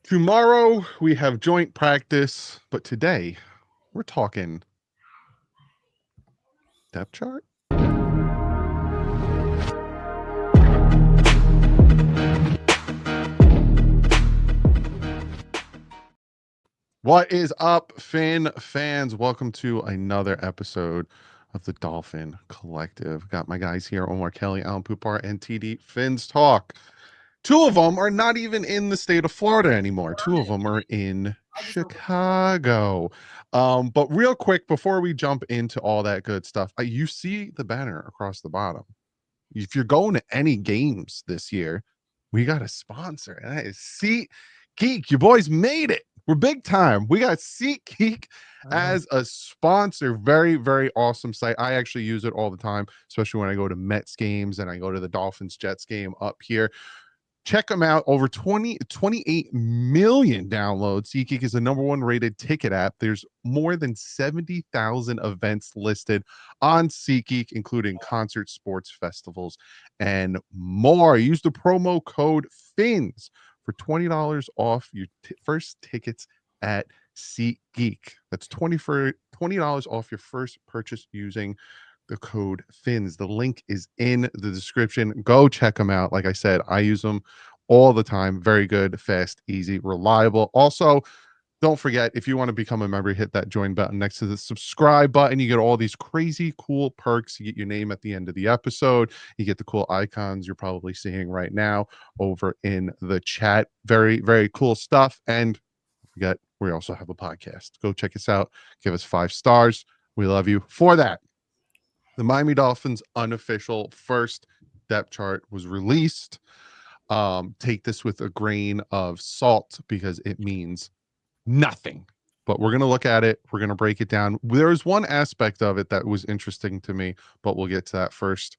Tomorrow we have joint practice, but today we're talking depth chart. What is up, Fin fans? Welcome to another episode of the Dolphin Collective. Got my guys here, Omar Kelly, Alain, Poupart, and TD Phins Talk. Two of them are not even in the state of Florida anymore. Two of them are in Chicago. But real quick, before we jump into all that good stuff, you see the banner across the bottom. If you're going to any games this year, we got a sponsor, and that is SeatGeek. You boys made it. We're big time. We got SeatGeek as a sponsor. Very, very awesome site. I actually use it all the time, especially when I go to Mets games and I go to the Dolphins Jets game up here. Check them out. Over 28 million downloads. SeatGeek is the #1 rated ticket app. There's more than 70,000 events listed on SeatGeek, including concerts, sports, festivals, and more. Use the promo code FINS for $20 off your first tickets at SeatGeek. That's $20 off your first purchase using the code FINS. The link is in the description. Go check them out. Like I said, I use them all the time. Very good, fast, easy, reliable. Also, don't forget, if you want to become a member, hit that join button next to the subscribe button. You get all these crazy cool perks. You get your name at the end of the episode. You get the cool icons you're probably seeing right now over in the chat. Very, very cool stuff. And don't forget, we also have a podcast. Go check us out. Give us 5 stars. We love you for that. The Miami Dolphins unofficial first depth chart was released. Take this with a grain of salt because it means nothing. But we're going to look at it. We're going to break it down. There's one aspect of it that was interesting to me, but we'll get to that first.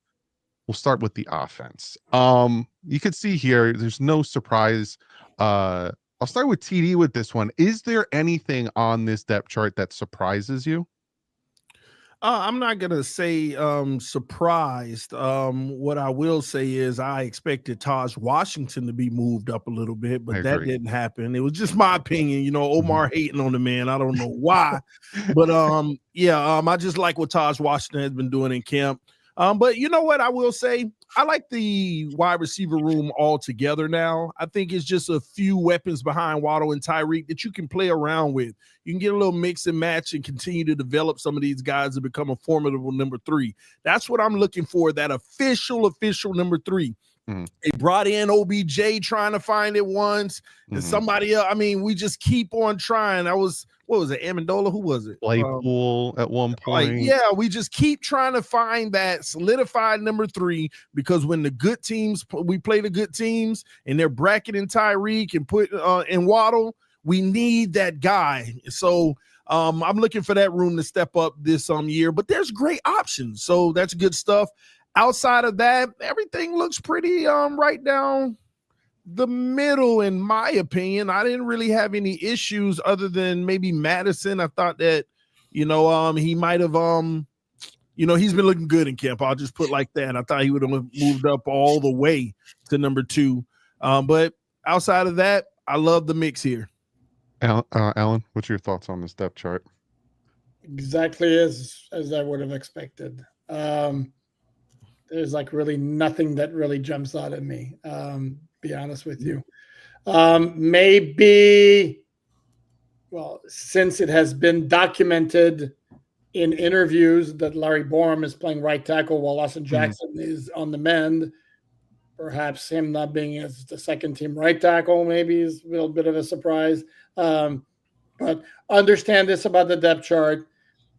We'll start with the offense. You can see here, there's no surprise. I'll start with TD with this one. Is there anything on this depth chart that surprises you? I'm not gonna say surprised. What I will say is I expected Taj Washington to be moved up a little bit, but that didn't happen. It was just my opinion. You know, Omar hating on the man. I don't know why, but I just like what Taj Washington has been doing in camp. But you know what I will say? I like the wide receiver room altogether now. I think it's just a few weapons behind Waddle and Tyreek that you can play around with. You can get a little mix and match and continue to develop some of these guys to become a formidable number 3. That's what I'm looking for, that official number 3. They brought in OBJ trying to find it once, and somebody else. I mean, we just keep on trying. What was it, Amendola? Who was it? Claypool at one point. We just keep trying to find that solidified number 3, because when the good teams, we play the good teams, and they're bracketing Tyreek and put in Waddle, we need that guy. So I'm looking for that room to step up this year, but there's great options. So that's good stuff. Outside of that, everything looks pretty right down the middle, in my opinion. I didn't really have any issues other than maybe Madison. I thought that, he might have, he's been looking good in camp. I'll just put like that. I thought he would have moved up all the way to number 2. But outside of that, I love the mix here. Alan, what's your thoughts on this depth chart? Exactly as I would have expected. There's like really nothing that really jumps out at me. Be honest with you. Maybe, since it has been documented in interviews that Larry Borum is playing right tackle while Austin Jackson is on the mend, perhaps him not being as the second team right tackle maybe is a little bit of a surprise. But understand this about the depth chart.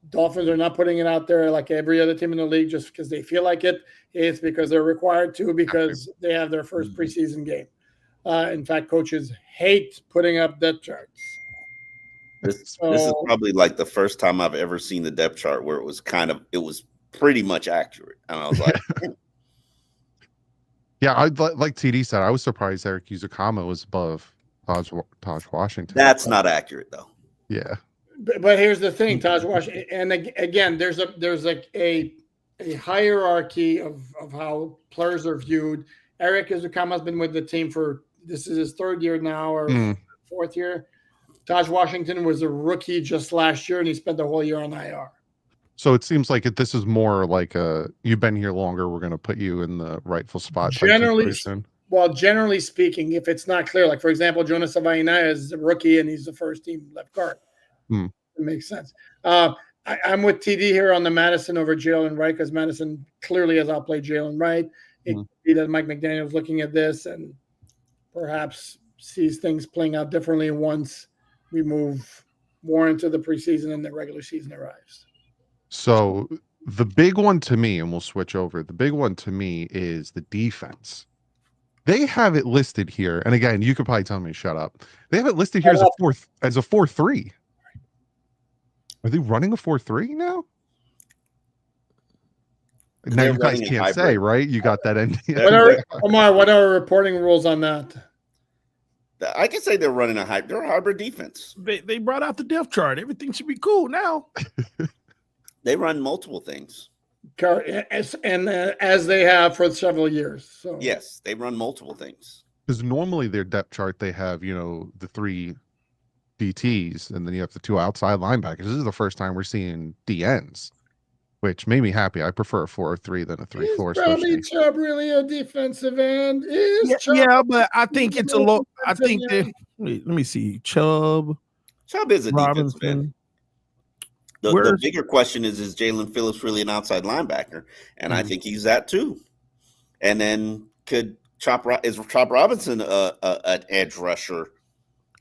Dolphins are not putting it out there like every other team in the league just because they feel like it. It's because they're required to, because they have their first preseason game. In fact, coaches hate putting up depth charts. This is probably like the first time I've ever seen the depth chart where it was pretty much accurate. And I was like, yeah, like TD said, I was surprised Eric Uzakama was above Taj Washington. That's not accurate, though. Yeah. But here's the thing, Taj Washington, and again, there's like a hierarchy of how players are viewed. Eric Uzakama has been with the team this is his 3rd year now, or 4th year. Taj Washington was a rookie just last year, and he spent the whole year on IR. So it seems like this is more like you've been here longer, we're going to put you in the rightful spot. Generally speaking, if it's not clear, like for example, Jonas Savaiinaia is a rookie and he's the first team left guard. It makes sense. I'm with TD here on the Madison over Jalen Wright because Madison clearly has outplayed Jalen Wright. It could be that Mike McDaniel's looking at this and perhaps sees things playing out differently once we move more into the preseason and the regular season arrives. So the big one to me, and we'll switch over, the big one to me is the defense. They have it listed here, and again, you could probably tell me shut up. They have it listed here as a 4-3. Are they running a 4-3 now? Now you guys can't say, right? You got that NDA. Omar, what are reporting rules on that? I can say they're running they're a hybrid defense. They brought out the depth chart. Everything should be cool now. They run multiple things. As they have for several years. So. Yes, they run multiple things. Because normally their depth chart, they have, the 3 DTs, and then you have the 2 outside linebackers. This is the first time we're seeing DNs, which made me happy. I prefer a 4-3 than a 3-4. Is Chubb really a defensive end? Yeah, but I think it's a low. I think that. Let me see. Chubb is a defensive end. The bigger question is Jalen Phillips really an outside linebacker? And I think he's that too. And then is Chop Robinson an edge rusher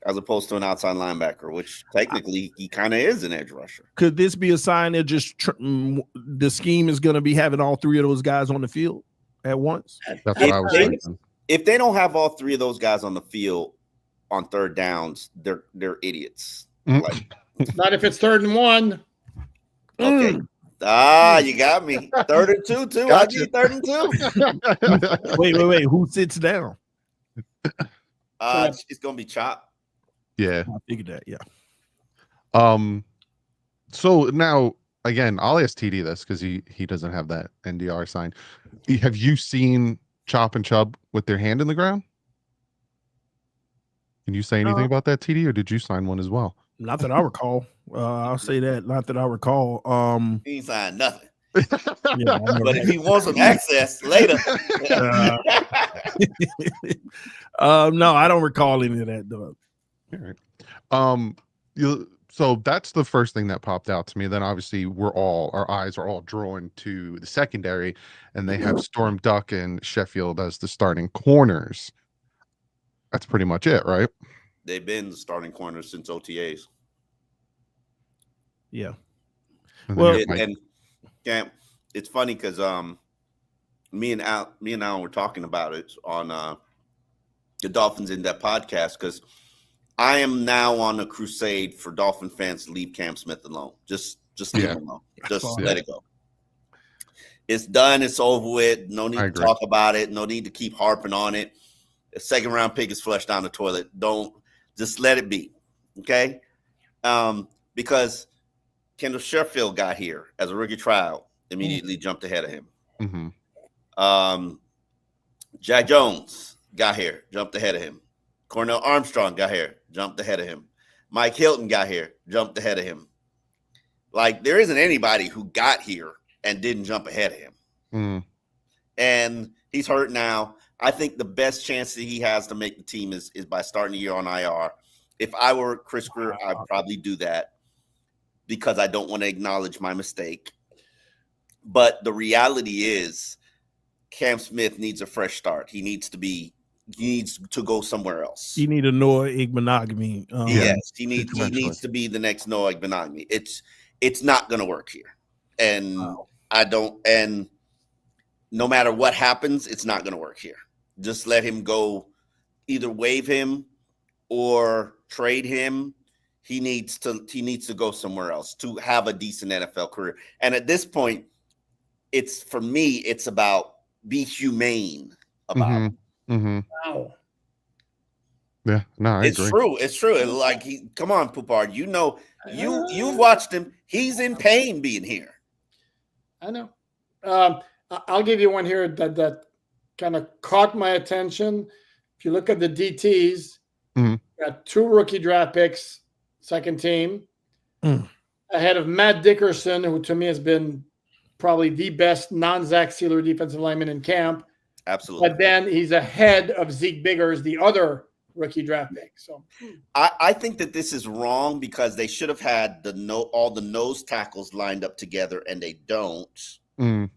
as opposed to an outside linebacker, which technically he kind of is an edge rusher? Could this be a sign that just the scheme is going to be having all 3 of those guys on the field at once? That's what I was thinking. If they don't have all 3 of those guys on the field on third downs, they're idiots. Like, not if it's 3rd and 1. Okay. You got me. 3rd and 2 too. I get 3rd and 2. Wait. Who sits down? It's gonna be Chop. Yeah, I figured that. Yeah. So now again, I'll ask TD this because he doesn't have that NDR signed. Have you seen Chop and Chubb with their hand in the ground? Can you say anything about that, TD, or did you sign one as well? Not that I recall. I'll say that. Not that I recall. He ain't signed nothing. Yeah, but if he wants some access later. No, I don't recall any of that, though. All right. So that's the first thing that popped out to me. Then obviously our eyes are all drawn to the secondary, and they have Storm Duck and Sheffield as the starting corners. That's pretty much it, right? They've been starting corners since OTAs. Yeah. Well, it's funny because me and Alan were talking about it on the Dolphins in that podcast, because I am now on a crusade for Dolphin fans to leave Cam Smith alone. Just leave him alone. Just let it go. It's done. It's over with. No need to talk about it. No need to keep harping on it. A 2nd round pick is flushed down the toilet. Just let it be. Okay? Because Kendall Sheffield got here as a rookie tryout, immediately jumped ahead of him. Mm-hmm. Jack Jones got here, jumped ahead of him. Cornell Armstrong got here, jumped ahead of him. Mike Hilton got here, jumped ahead of him. Like, there isn't anybody who got here and didn't jump ahead of him. Mm. And he's hurt now. I think the best chance that he has to make the team is by starting the year on IR. If I were Chris Greer, I'd probably do that because I don't want to acknowledge my mistake. But the reality is Cam Smith needs a fresh start. He needs to go somewhere else. You need a Noah Igbenogany. Yes, he needs to be the next Noah Igbenogany. It's not going to work here. And and no matter what happens, it's not going to work here. Just let him go. Either waive him or trade him. He needs to go somewhere else to have a decent NFL career. And at this point, it's about be humane about it. Mm-hmm. Wow. Yeah, no, I agree. True. It's true. Like, come on, Poupart. You've watched him. He's in pain being here. I know. I'll give you one here that kind of caught my attention. If you look at the DTs, Got 2 rookie draft picks, second team, ahead of Matt Dickerson, who to me has been probably the best non-Zack Sieler defensive lineman in camp. Absolutely. But then he's ahead of Zeke Biggers, the other rookie draft pick. So I think that this is wrong because they should have had all the nose tackles lined up together, and they don't. And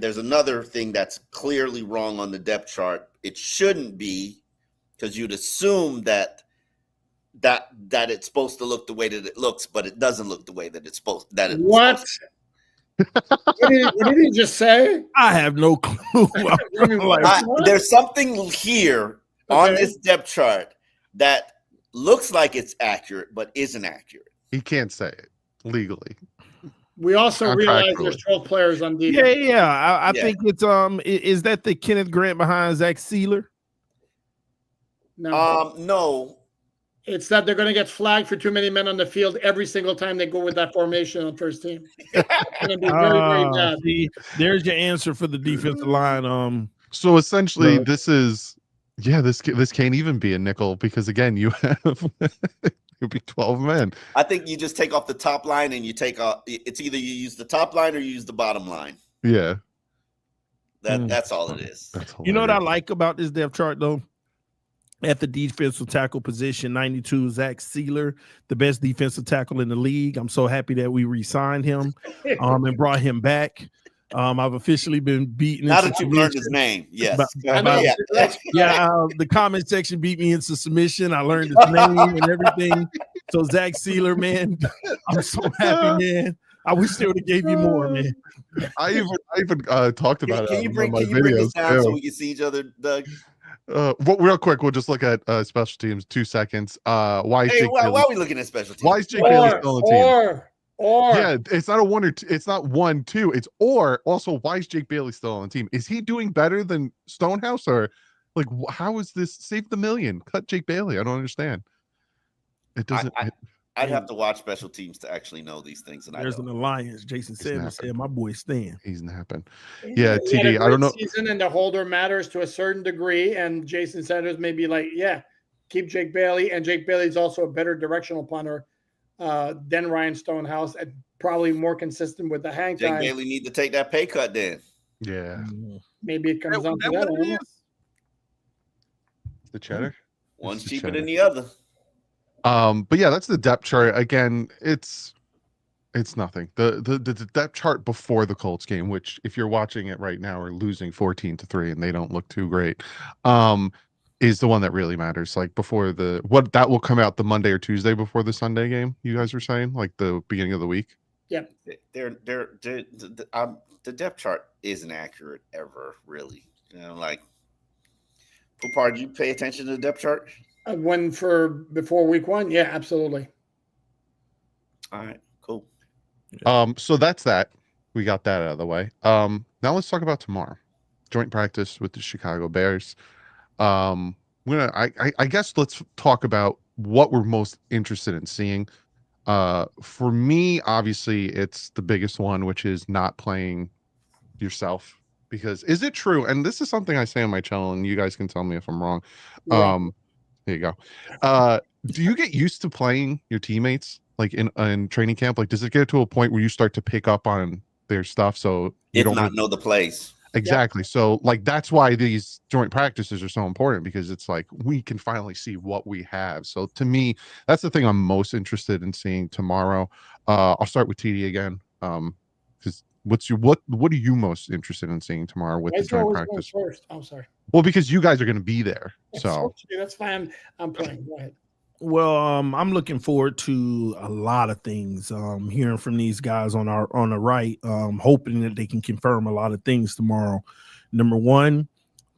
there's another thing that's clearly wrong on the depth chart. It shouldn't be, because you'd assume that it's supposed to look the way that it looks, but it doesn't look the way that it's supposed. What did he just say? I have no clue. There's something here on this depth chart that looks like it's accurate, but isn't accurate. He can't say it legally. We also realize there's 12 players on defense. I think it's is that the Kenneth Grant behind Zack Sieler? No. No. It's that they're going to get flagged for too many men on the field every single time they go with that formation on first team. It's going to be very, very bad. See, there's your answer for the defensive line. So essentially, this can't even be a nickel because again, you have it'll be 12 men. I think you just take off the top line and you take off. It's either you use the top line or you use the bottom line. Yeah, that's all it is. You know what I like about this depth chart though? At the defensive tackle position, 92, Zack Sieler, the best defensive tackle in the league. I'm so happy that we re-signed him and brought him back. I've officially been beaten. Now that you've learned his name, yes. The comment section beat me into submission. I learned his name and everything. So Zack Sieler, man, I'm so happy, man. I wish they would have gave you more, man. I even talked about it. Can you bring this down so we can see each other, Doug? Real quick, we'll just look at special teams. 2 seconds. Why are we looking at special teams? Why is Jake Bailey still on the team? Yeah, it's not a 1 or 2. It's not 1, 2. It's or. Also, why is Jake Bailey still on the team? Is he doing better than Stonehouse, or like how is this? Save the million. Cut Jake Bailey. I don't understand. It doesn't. I'd have to watch special teams to actually know these things. And there's an alliance. Jason said, "My boy Stan. He's napping." Yeah, TD. I don't know. Season and the holder matters to a certain degree, and Jason Sanders may be like, "Yeah, keep Jake Bailey." And Jake Bailey is also a better directional punter than Ryan Stonehouse, and probably more consistent with the hang time. Jake Bailey need to take that pay cut then. Yeah, maybe it comes down to that. The cheddar. One's cheaper than the other. But yeah, that's the depth chart. Again, it's nothing. The depth chart before the Colts game, which if you're watching it right now, are losing 14-3 and they don't look too great. Is the one that really matters. Like before that will come out the Monday or Tuesday before the Sunday game. You guys are saying like the beginning of the week. Yeah, the depth chart isn't accurate ever, really. You know, like Poupart, do you pay attention to the depth chart? Before week 1, yeah, absolutely. All right, cool. So that's that. We got that out of the way. Now let's talk about tomorrow. Joint practice with the Chicago Bears. I guess let's talk about what we're most interested in seeing. For me, obviously, it's the biggest one, which is not playing yourself. Because is it true? And this is something I say on my channel, and you guys can tell me if I'm wrong. Yeah. There you go. Do you get used to playing your teammates like in training camp? Like, does it get to a point where you start to pick up on their stuff? So you don't know the plays. Exactly. Yep. So like, that's why these joint practices are so important, because it's like, we can finally see what we have. So to me, that's the thing I'm most interested in seeing tomorrow. I'll start with TD again. Because what are you most interested in seeing tomorrow with the joint practice? First. I'm sorry. Well, because you guys are going to be there, so that's fine. I'm playing. Go ahead. Well, I'm looking forward to a lot of things. Hearing from these guys on the right, hoping that they can confirm a lot of things tomorrow. Number one,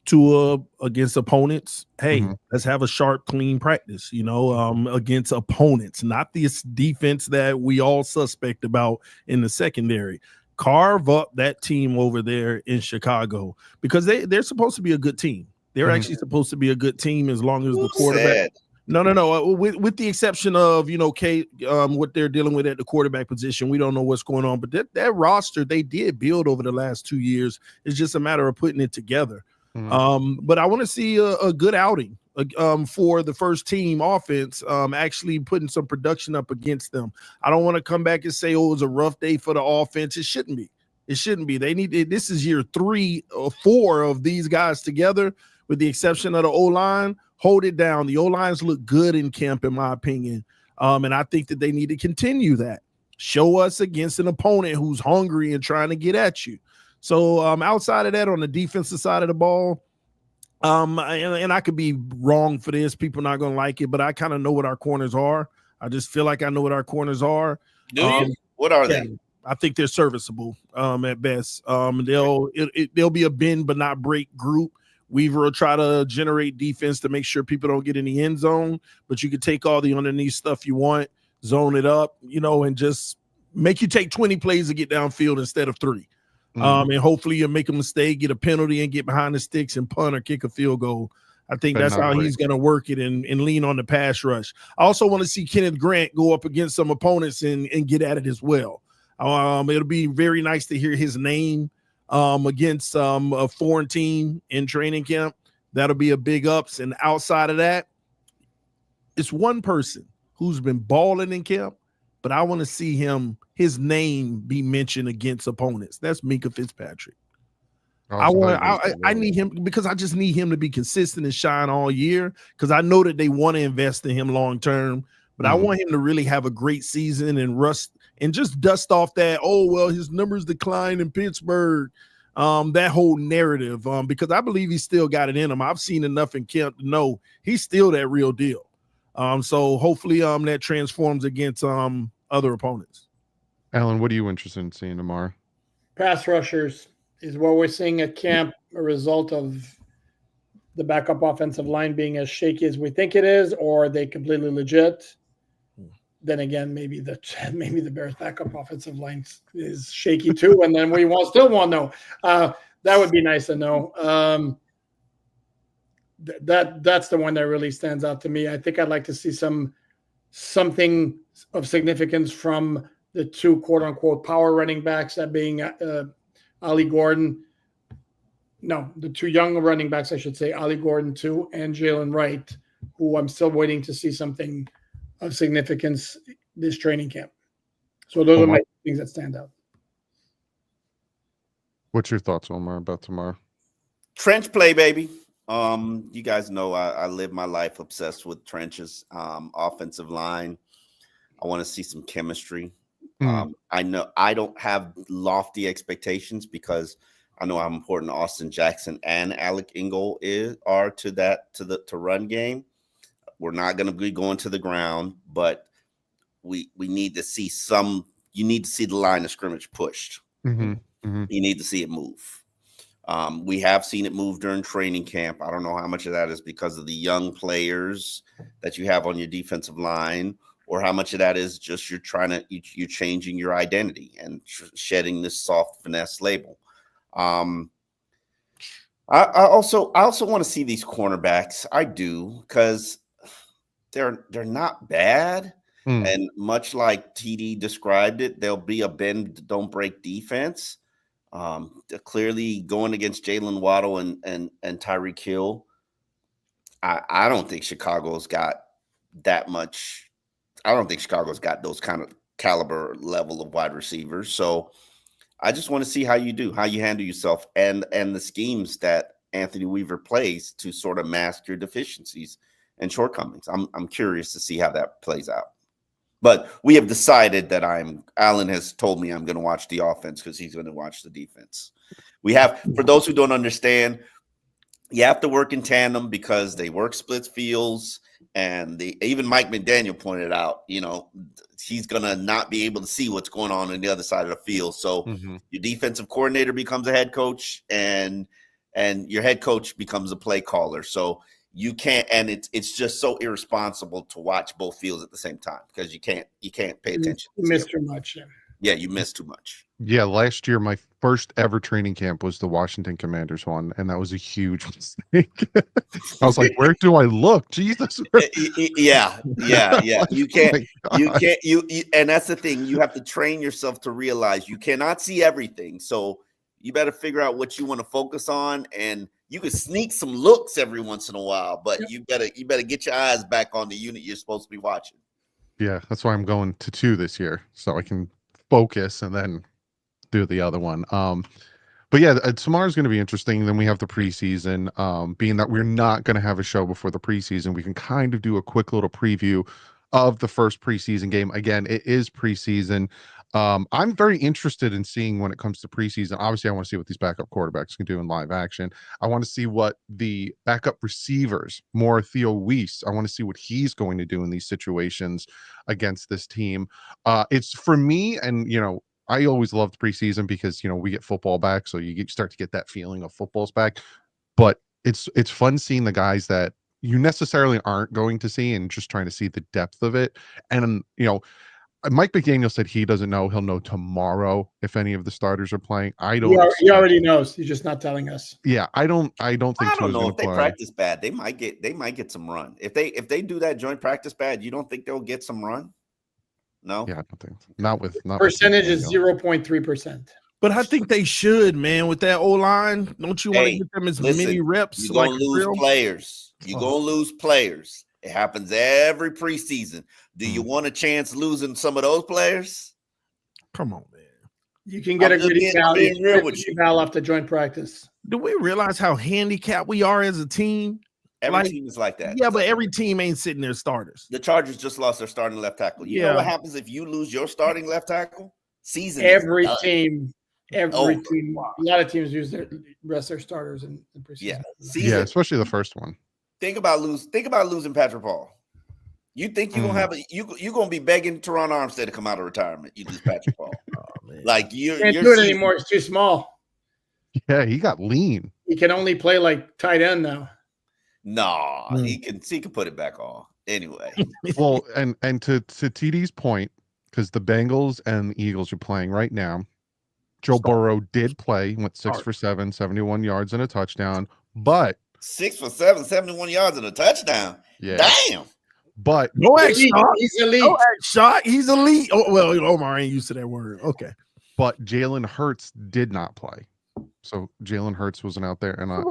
Tua against opponents. Hey, let's have a sharp, clean practice. Against opponents, not this defense that we all suspect about in the secondary. Carve up that team over there in Chicago, because they're supposed to be a good team. They're actually supposed to be a good team as long as the quarterback. No. With the exception of, what they're dealing with at the quarterback position. We don't know what's going on, but that roster they did build over the last 2 years. It's just a matter of putting it together. But I want to see a good outing for the first team offense, actually putting some production up against them. I don't want to come back and say, oh, it was a rough day for the offense. It shouldn't be. It shouldn't be. This is year 3 or 4 of these guys together, with the exception of the O-line. Hold it down. The O-lines look good in camp, in my opinion. And I think that they need to continue that. Show us against an opponent who's hungry and trying to get at you. So outside of that, on the defensive side of the ball, and I could be wrong for this. People not going to like it, but I kind of know what our corners are. I just feel like I know what our corners are. Do you? What are they? I think they're serviceable at best. They'll be a bend but not break group. Weaver will try to generate defense to make sure people don't get in the end zone, but you can take all the underneath stuff you want, zone it up, and just make you take 20 plays to get downfield instead of 3. And hopefully you'll make a mistake, get a penalty, and get behind the sticks and punt or kick a field goal. I think that's how he's going to work it and lean on the pass rush. I also want to see Kenneth Grant go up against some opponents and get at it as well. It'll be very nice to hear his name against a foreign team in training camp. That'll be a big ups. And outside of that, it's one person who's been balling in camp, but I want to see his name be mentioned against opponents. That's Minkah Fitzpatrick. I need him because I just need him to be consistent and shine all year, because I know that they want to invest in him long term, but I want him to really have a great season and just dust off that, oh, well, his numbers declined in Pittsburgh, that whole narrative, because I believe he's still got it in him. I've seen enough in camp to know he's still that real deal. So hopefully that transforms against other opponents. Alan, what are you interested in seeing tomorrow? Pass rushers is what we're seeing at camp, a result of the backup offensive line being as shaky as we think it is, or are they completely legit? Then again, maybe the Bears' backup offensive line is shaky too, and then we still won't know. That would be nice to know. That's the one that really stands out to me. I think I'd like to see something of significance from the 2 quote-unquote power running backs, that being Ollie Gordon. No, the 2 young running backs, I should say, Ollie Gordon too, and Jalen Wright, who I'm still waiting to see something of significance this training camp. So those are my things that stand out. What's your thoughts, Omar, about tomorrow? Trench play, baby. You guys know I live my life obsessed with trenches, offensive line. I want to see some chemistry. I know I don't have lofty expectations because I know how important Austin Jackson and Alec Ingold are to the run game. We're not going to be going to the ground, but we need to see you need to see the line of scrimmage pushed. You need to see it move. We have seen it move during training camp. I don't know how much of that is because of the young players that you have on your defensive line, or how much of that is just you're changing your identity and shedding this soft finesse label. I also want to see these cornerbacks. I do, because they're not bad. And much like TD described it, there'll be a bend, don't break defense. Clearly going against Jalen Waddle and Tyreek Hill, I don't think Chicago's got that much. I don't think Chicago's got those kind of caliber level of wide receivers. So I just want to see how you handle yourself, and the schemes that Anthony Weaver plays to sort of mask your deficiencies and shortcomings. I'm curious to see how that plays out. But we have decided that Alan has told me I'm going to watch the offense because he's going to watch the defense. We have, for those who don't understand, you have to work in tandem because they work split fields, and even Mike McDaniel pointed out, he's going to not be able to see what's going on the other side of the field. So your defensive coordinator becomes a head coach, and your head coach becomes a play caller. So you can't, and it's just so irresponsible to watch both fields at the same time because you can't pay attention. You miss too much. Yeah, you miss too much. Yeah, last year my first ever training camp was the Washington Commanders one, and that was a huge mistake. I was like, "Where do I look?" Jesus. Yeah. You can't. And that's the thing. You have to train yourself to realize you cannot see everything. So you better figure out what you want to focus on, and you can sneak some looks every once in a while, but you better get your eyes back on the unit you're supposed to be watching. Yeah, that's why I'm going to 2 this year, so I can focus and then do the other one. But yeah, tomorrow's going to be interesting. Then we have the preseason. Being that we're not going to have a show before the preseason, we can kind of do a quick little preview of the first preseason game. Again, it is preseason. I'm very interested in seeing when it comes to preseason. Obviously, I want to see what these backup quarterbacks can do in live action. I want to see what the backup receivers, more Theo Weiss, I want to see what he's going to do in these situations against this team. It's for me, and I always loved preseason because we get football back, so you start to get that feeling of football's back. But it's fun seeing the guys that you necessarily aren't going to see and just trying to see the depth of it. And Mike McDaniel said he doesn't know. He'll know tomorrow if any of the starters are playing. I don't. He already knows. He's just not telling us. Yeah, I don't think. I don't know if they play. practice bad. They might get some run. If they do that joint practice bad, you don't think they'll get some run? No. Yeah, I don't think so. Not with percentage is 0.3%. But I think they should, man, with that O-line. Don't you want to get them as many reps? You're gonna lose players. You're gonna lose players. It happens every preseason. Do you want a chance losing some of those players? Come on, man. You can get a good eval after joint practice. Do we realize how handicapped we are as a team? Every team is like that. Yeah, but every team ain't sitting there starters. The Chargers just lost their starting left tackle. You know what happens if you lose your starting left tackle? Every team. A lot of teams rest their starters in preseason. Yeah, especially the first one. Think about losing Patrick Paul. You think you're gonna you're gonna be begging Teron Armstead to come out of retirement. You lose Patrick Paul. Like you can't do it anymore. It's too small. Yeah, he got lean. He can only play like tight end now. No, he can put it back on anyway. Well, and to TD's point, because the Bengals and the Eagles are playing right now. Joe Burrow did play, went 6 for 7, 71 yards and a touchdown, but 6 for 7, 71 yards and a touchdown. Yeah. Damn. But no he's elite. No shot. He's elite. Oh, well, Omar ain't used to that word. Okay. But Jalen Hurts did not play. So Jalen Hurts wasn't out there, and I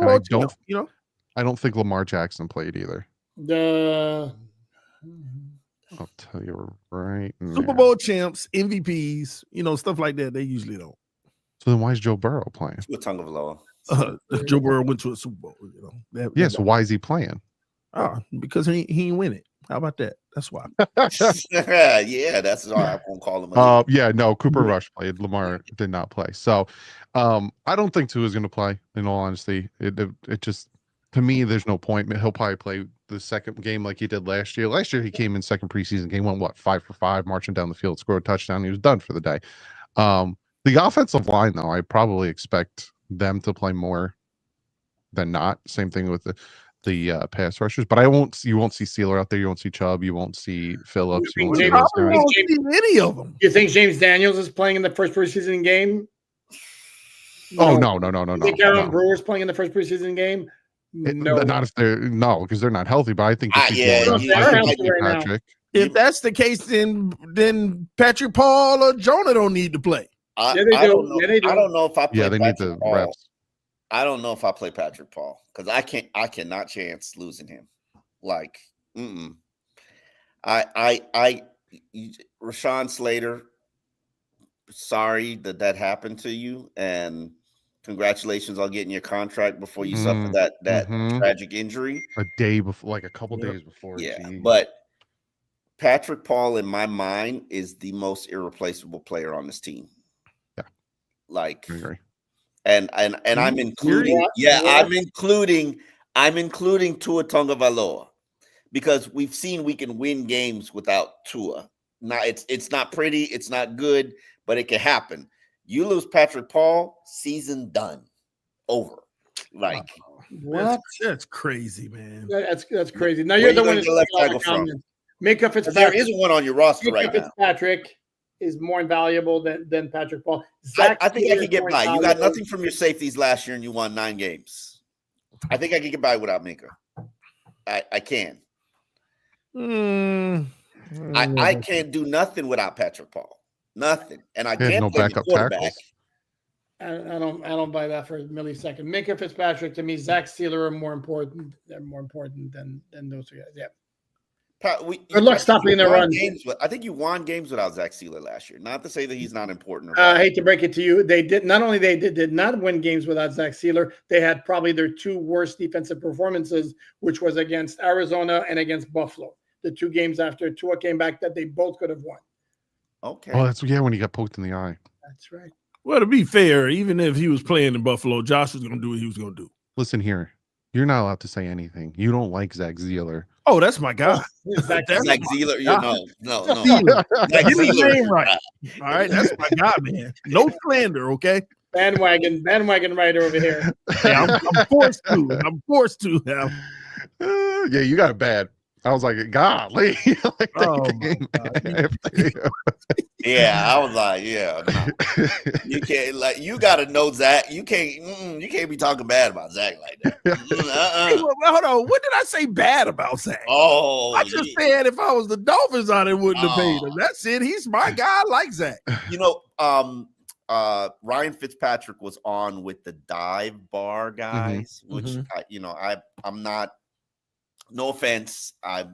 don't think Lamar Jackson played either. I'll tell you right now. Super Bowl champs, MVPs, stuff like that. They usually don't. So then why is Joe Burrow playing? Joe Burrow went to a Super Bowl. So why is he playing? Because he ain't win it. How about that? That's why. Yeah, that's why I won't call him. Cooper Rush played. Lamar did not play. So I don't think Tua is going to play, in all honesty. It just, to me, there's no point. He'll probably play the second game like he did last year. Last year he came in second preseason game, went 5 for 5, marching down the field, scored a touchdown. He was done for the day. The offensive line, though, I probably expect them to play more than not. Same thing with the pass rushers, but you won't see Sieler out there. You won't see Chubb. You won't see Phillips. You won't see any of them. You think James Daniels is playing in the first preseason game? No. You think Aaron Brewer's playing in the first preseason game? Not if because they're not healthy. But I think Patrick. If that's the case, then Patrick Paul or Jonah don't need to play. I don't know if I play. Yeah, they need the reps. I don't know if I play Patrick Paul because I cannot chance losing him. Like, Rashawn Slater, sorry that happened to you, and congratulations on getting your contract before you suffer that tragic injury. A day before, like a couple days before. Yeah, but Patrick Paul, in my mind, is the most irreplaceable player on this team. Yeah, like, I agree. And I'm including, I'm including Tua Tagovailoa because we've seen we can win games without Tua. Now it's not pretty, it's not good, but it can happen. You lose Patrick Paul, season done, over. Like what? That's crazy, man. That's crazy. Now you're the one who's Micah Fitzpatrick. There isn't one on your roster right now. Fitzpatrick is more invaluable than Patrick Paul. Zack, I think I can get by. You got nothing from your safeties last year, and you won 9 games. I think I can get by without Minka. I can. I can't do nothing without Patrick Paul. Nothing, and I can't play the quarterback. I don't buy that for a millisecond. Minka Fitzpatrick, to me, Zack Sieler are more important. They're more important than those two guys. Yeah. Good luck stopping their run. I think you won games without Zack Sieler last year. Not to say that he's not important. I hate to break it to you. They did not only they did not win games without Zack Sieler, they had probably their two worst defensive performances, which was against Arizona and against Buffalo. The two games after Tua came back that they both could have won. Okay. Oh, that's when he got poked in the eye. That's right. Well, to be fair, even if he was playing in Buffalo, Josh was going to do what he was going to do. Listen here. You're not allowed to say anything. You don't like Zack Sieler. Oh, that's my guy. Zack Sieler. No. Get his name right. All right, that's my guy, man. No slander, okay? Bandwagon rider over here. Yeah, I'm forced to. I'm forced to now. Yeah, you got it bad. I was like, golly. Like yeah, I was like, yeah. No. You can't you gotta know Zack. You can't be talking bad about Zack like that. Hey, hold on. What did I say bad about Zack? Oh, I just said if I was the Dolphins, I wouldn't have paid him. That's it. He's my guy. I like Zack. Ryan Fitzpatrick was on with the dive bar guys, which I'm not. No offense. A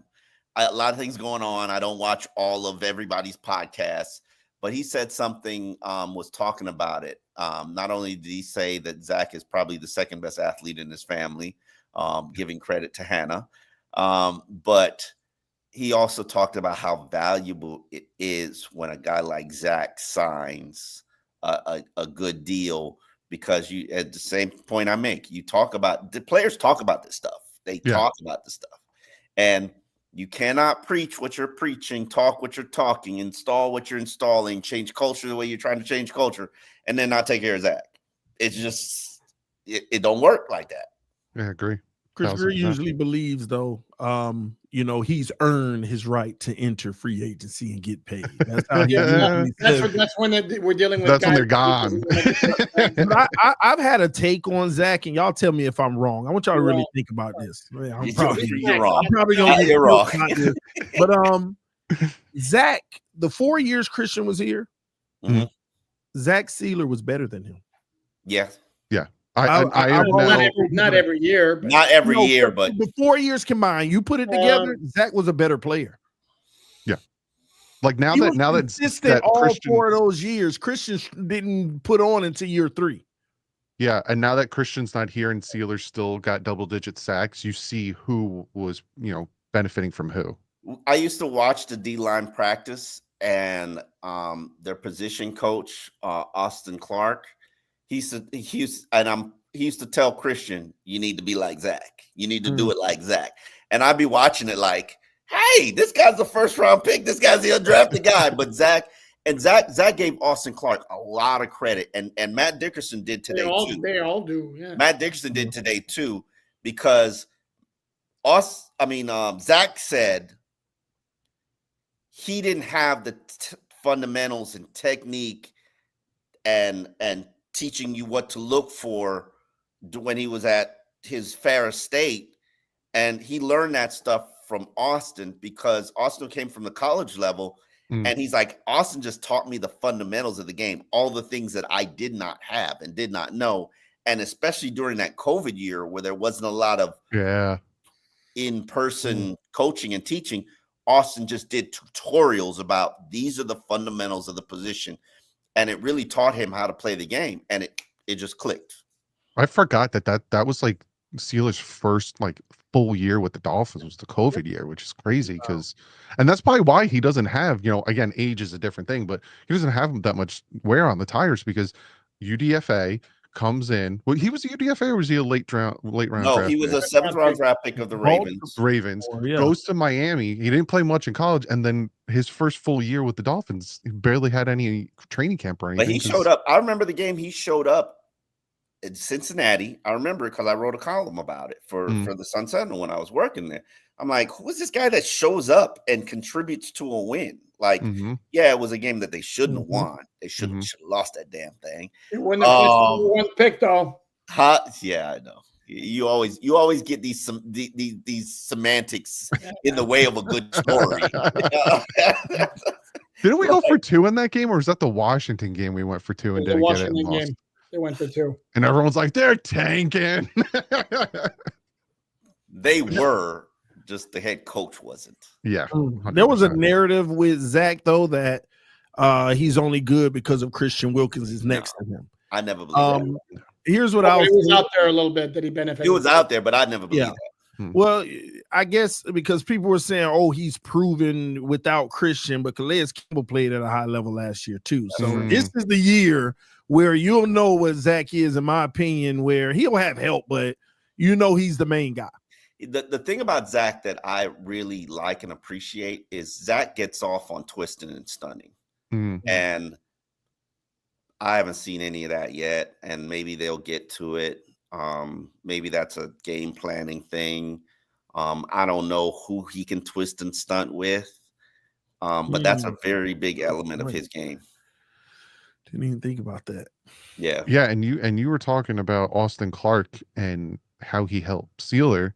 lot of things going on. I don't watch all of everybody's podcasts, but he said something, was talking about it. Not only did he say that Zack is probably the second best athlete in his family, giving credit to Hannah, but he also talked about how valuable it is when a guy like Zack signs a good deal, because you, at the same point I make, the players talk about this stuff. They talk about the stuff, and you cannot preach what you're preaching, talk what you're talking, install what you're installing, change culture the way you're trying to change culture, and then not take care of Zack. It's just, it don't work like that. Yeah, I agree. Chris Greer usually believes, though, he's earned his right to enter free agency and get paid. That's how that's when we're dealing with. That's when they're gone. I've had a take on Zack, and y'all tell me if I'm wrong. I want y'all to really think about this. Man, you're wrong. I'm probably gonna you're wrong. But Zack, the 4 years Christian was here, Zack Sieler was better than him. Yes. Yeah. Not every year, but the 4 years combined, you put it together, Zack was a better player. Yeah, like now that all Christian, 4 of those years, Christian didn't put on until year 3. Yeah, and now that Christian's not here and Sieler still got double-digit sacks, you see who was benefiting from who. I used to watch the D-line practice, and their position coach, Austin Clark. He used to tell Christian, you need to be like Zack. You need to do it like Zack. And I'd be watching it like, hey, this guy's the first round pick. This guy's the undrafted guy. But Zack gave Austin Clark a lot of credit. And Matt Dickerson did today too. They all do. Yeah. Matt Dickerson did today too, because Zack said he didn't have the fundamentals and technique and teaching you what to look for when he was at his Ferris State. And he learned that stuff from Austin, because Austin came from the college level. And he's like, Austin just taught me the fundamentals of the game, all the things that I did not have and did not know. And especially during that COVID year where there wasn't a lot of in-person coaching and teaching, Austin just did tutorials about these are the fundamentals of the position. And it really taught him how to play the game, and it just clicked. I forgot that was like Sieler's first full year with the Dolphins was the COVID year, which is crazy and that's probably why he doesn't have, again, age is a different thing, but he doesn't have that much wear on the tires, because UDFA comes in. Well, he was a UDFA, or was he a late round? No, he was a 7th round draft pick of the Ravens. Goes to Miami. He didn't play much in college, and then his first full year with the Dolphins, he barely had any training camp or anything. But he showed up. I remember the game he showed up in Cincinnati. I remember it because I wrote a column about it for the Sun Sentinel when I was working there. I'm like, who's this guy that shows up and contributes to a win? Yeah, it was a game that they shouldn't have won. They should have lost that damn thing. It wouldn't have one pick though. Yeah, I know. You always get these semantics in the way of a good story. Didn't we go for 2 in that game, or was that the Washington game we went for 2 and didn't get it? They went for 2. And everyone's like, they're tanking. They were, just the head coach wasn't. Yeah. 100%. There was a narrative with Zack, though, that he's only good because of Christian Wilkins is next to him. I never believed that. Here's what He was out there a little bit that he benefited. He was out there, but I never believed that. Well, I guess because people were saying, "Oh, he's proven without Christian," but Calais Campbell played at a high level last year too. So this is the year where you'll know what Zack is, in my opinion, where he'll have help, but you know he's the main guy. The thing about Zack that I really like and appreciate is Zack gets off on twisting and stunning, and I haven't seen any of that yet, and maybe they'll get to it. Maybe that's a game planning thing. I don't know who he can twist and stunt with, but that's a very big element of his game. Didn't even think about that. Yeah, and you were talking about Austin Clark and how he helped Sieler.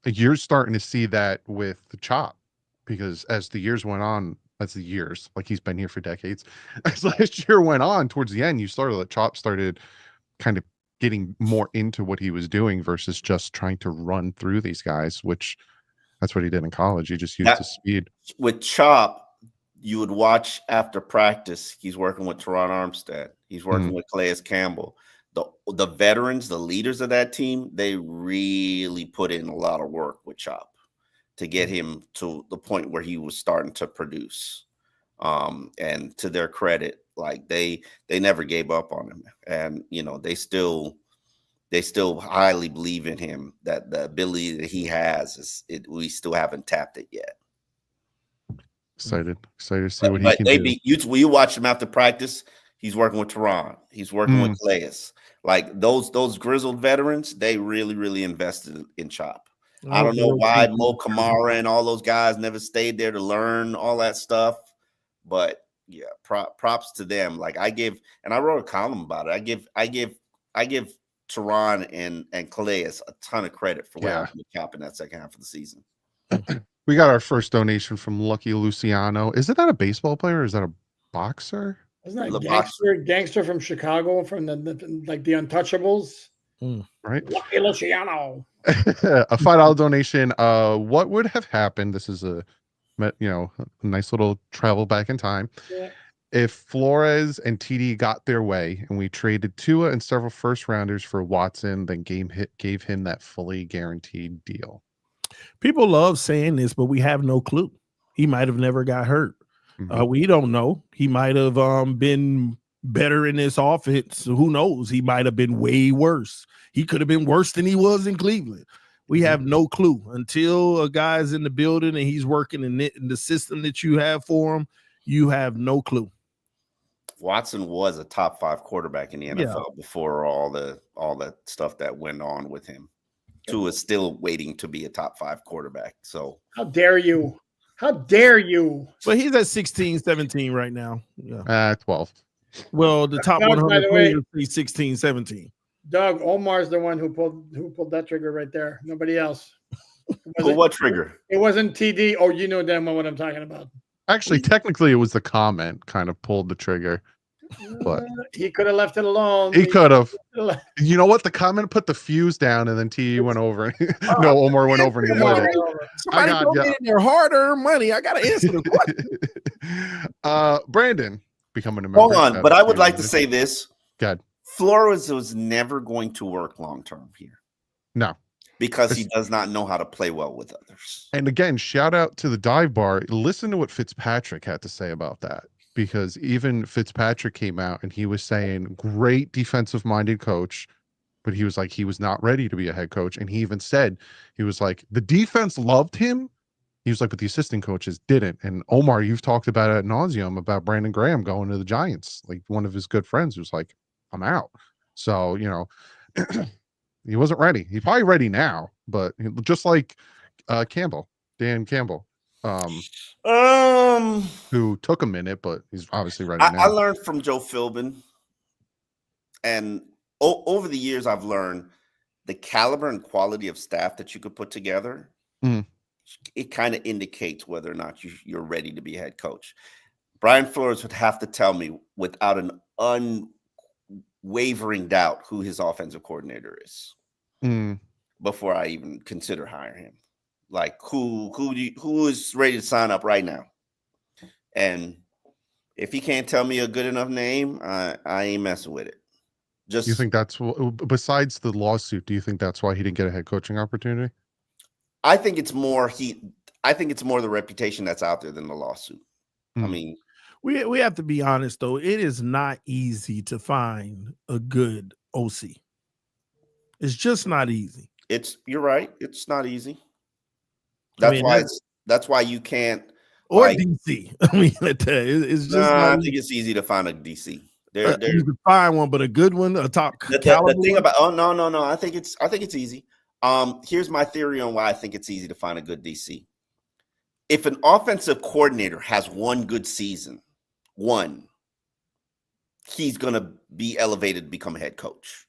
You're starting to see that with the Chop, because as the years went on, like he's been here for decades. As last year went on, towards the end, Chop started kind of getting more into what he was doing versus just trying to run through these guys, which that's what he did in college. He just used his speed. With Chop, you would watch after practice, he's working with Teron Armstead. He's working with Calais Campbell. The veterans, the leaders of that team, they really put in a lot of work with Chop to get him to the point where he was starting to produce. And to their credit, like they never gave up on him, and they still highly believe in him, that the ability that he has we still haven't tapped it yet. Excited to see what he can do. You watch him after practice, he's working with Teron, he's working with Calais. Like those grizzled veterans, they really invested in Chop. I don't know why Mo Kamara and all those guys never stayed there to learn all that stuff, but yeah, props to them. Like I wrote a column about it. I give Teron and Calais a ton of credit for what happened with Chop in that second half of the season. We got our first donation from Lucky Luciano. Is that a baseball player or is that a boxer? Isn't that gangster from Chicago, from the Untouchables? Right. Lucky Luciano. A $5 donation. What would have happened? This is a nice little travel back in time. Yeah. If Flores and TD got their way and we traded Tua and several first rounders for Watson, then gave him that fully guaranteed deal. People love saying this, but we have no clue. He might have never got hurt. We don't know. He might have been better in this offense. Who knows? He might have been way worse. He could have been worse than he was in Cleveland. We have no clue until a guy's in the building and he's working in the system that you have for him. You have no clue. Watson was a top 5 quarterback in the NFL before all the stuff that went on with him. Tua is still waiting to be a top 5 quarterback. So how dare you? How dare you? But he's at 16, 17 right now. 12. Well, the top 100 players be 16, 17. Doug, Omar's the one who pulled that trigger right there. Nobody else. Pull what trigger? It wasn't TD. Oh, you know damn well what I'm talking about. Actually, technically, it was the comment kind of pulled the trigger. But he could have left it alone. He could have. You know what? The comment put the fuse down, and then TD went over. No, Omar went over and he lit it. Somebody donated their hard-earned money. I got to answer the question. Brandon becoming a member. Hold on, but I would like to say this. Good. Flores was never going to work long-term here. No. Because he does not know how to play well with others. And again, shout out to the dive bar. Listen to what Fitzpatrick had to say about that. Because even Fitzpatrick came out and he was saying, great defensive-minded coach, but he was like, he was not ready to be a head coach. And he even said, he was like, the defense loved him. He was like, but the assistant coaches didn't. And Omar, you've talked about it ad nauseum about Brandon Graham going to the Giants. Like one of his good friends was like, I'm out. So, he wasn't ready. He's probably ready now, but just like Dan Campbell. Who took a minute, but he's obviously ready now. I learned from Joe Philbin, and over the years, I've learned the caliber and quality of staff that you could put together. It kind of indicates whether or not you're ready to be a head coach. Brian Flores would have to tell me without an wavering doubt who his offensive coordinator is before I even consider hiring him. Like who is ready to sign up right now? And if he can't tell me a good enough name, I ain't messing with it. You think that's besides the lawsuit? Do you think that's why he didn't get a head coaching opportunity? I think it's more the reputation that's out there than the lawsuit. I mean, we have to be honest though. It is not easy to find a good OC. It's just not easy. You're right. It's not easy. That's why you can't. Or DC. I mean, it's just. I think it's easy to find a DC. You can find one, but a good one, a top caliber. The thing about no. I think it's easy. Here's my theory on why I think it's easy to find a good DC. If an offensive coordinator has one good season, he's gonna be elevated to become a head coach,